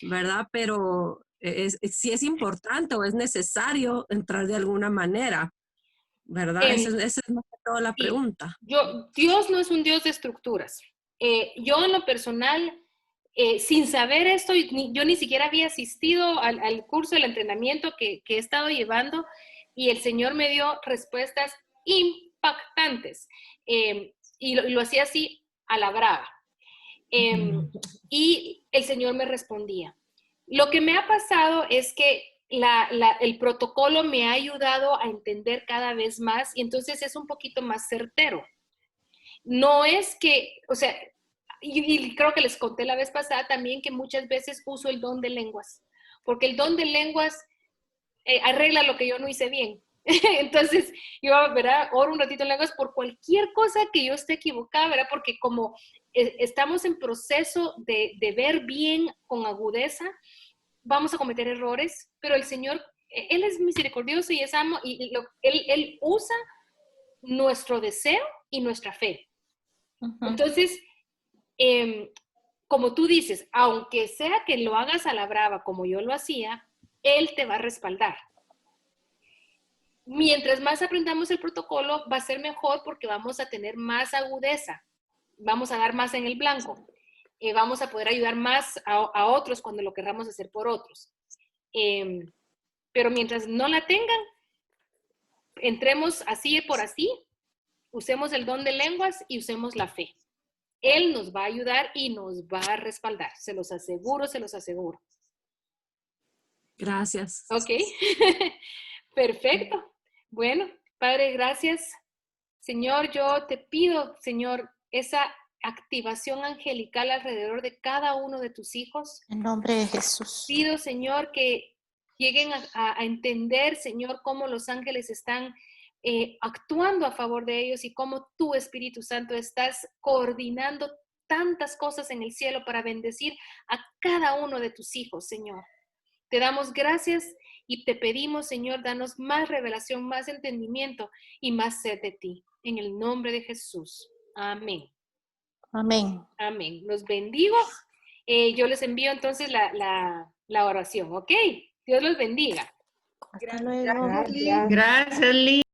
¿verdad? Pero si es importante o es necesario entrar de alguna manera, ¿verdad? Esa es más que todo la Sí. pregunta. Dios no es un Dios de estructuras. Yo en lo personal, sin saber esto, yo ni siquiera había asistido al curso, el entrenamiento que he estado llevando, y el Señor me dio respuestas impactantes. Y lo hacía así a la brava. Y el Señor me respondía. Lo que me ha pasado es que el protocolo me ha ayudado a entender cada vez más y entonces es un poquito más certero. No es que, o sea, y creo que les conté la vez pasada también que muchas veces uso el don de lenguas, porque el don de lenguas arregla lo que yo no hice bien. Entonces, yo, ¿verdad? Oro un ratito en lenguas por cualquier cosa que yo esté equivocada, ¿verdad? Porque como estamos en proceso de ver bien con agudeza, vamos a cometer errores, pero el Señor, Él es misericordioso y es amo, y Él usa nuestro deseo y nuestra fe. Entonces, como tú dices, aunque sea que lo hagas a la brava como yo lo hacía, Él te va a respaldar. Mientras más aprendamos el protocolo, va a ser mejor porque vamos a tener más agudeza, vamos a dar más en el blanco, vamos a poder ayudar más a otros cuando lo querramos hacer por otros. Pero mientras no la tengan, entremos así por así, usemos el don de lenguas y usemos la fe. Él nos va a ayudar y nos va a respaldar, se los aseguro, se los aseguro. Gracias. Ok, perfecto. Bueno, Padre, gracias. Señor, yo te pido, Señor, esa activación angelical alrededor de cada uno de tus hijos. En nombre de Jesús. Pido, Señor, que lleguen a entender, Señor, cómo los ángeles están actuando a favor de ellos y cómo tú, Espíritu Santo, estás coordinando tantas cosas en el cielo para bendecir a cada uno de tus hijos, Señor. Te damos gracias y te pedimos, Señor, danos más revelación, más entendimiento y más sed de ti. En el nombre de Jesús. Amén. Amén. Amén. Los bendigo. Yo les envío entonces la oración, ¿ok? Dios los bendiga. Hasta luego. Gracias, Liz.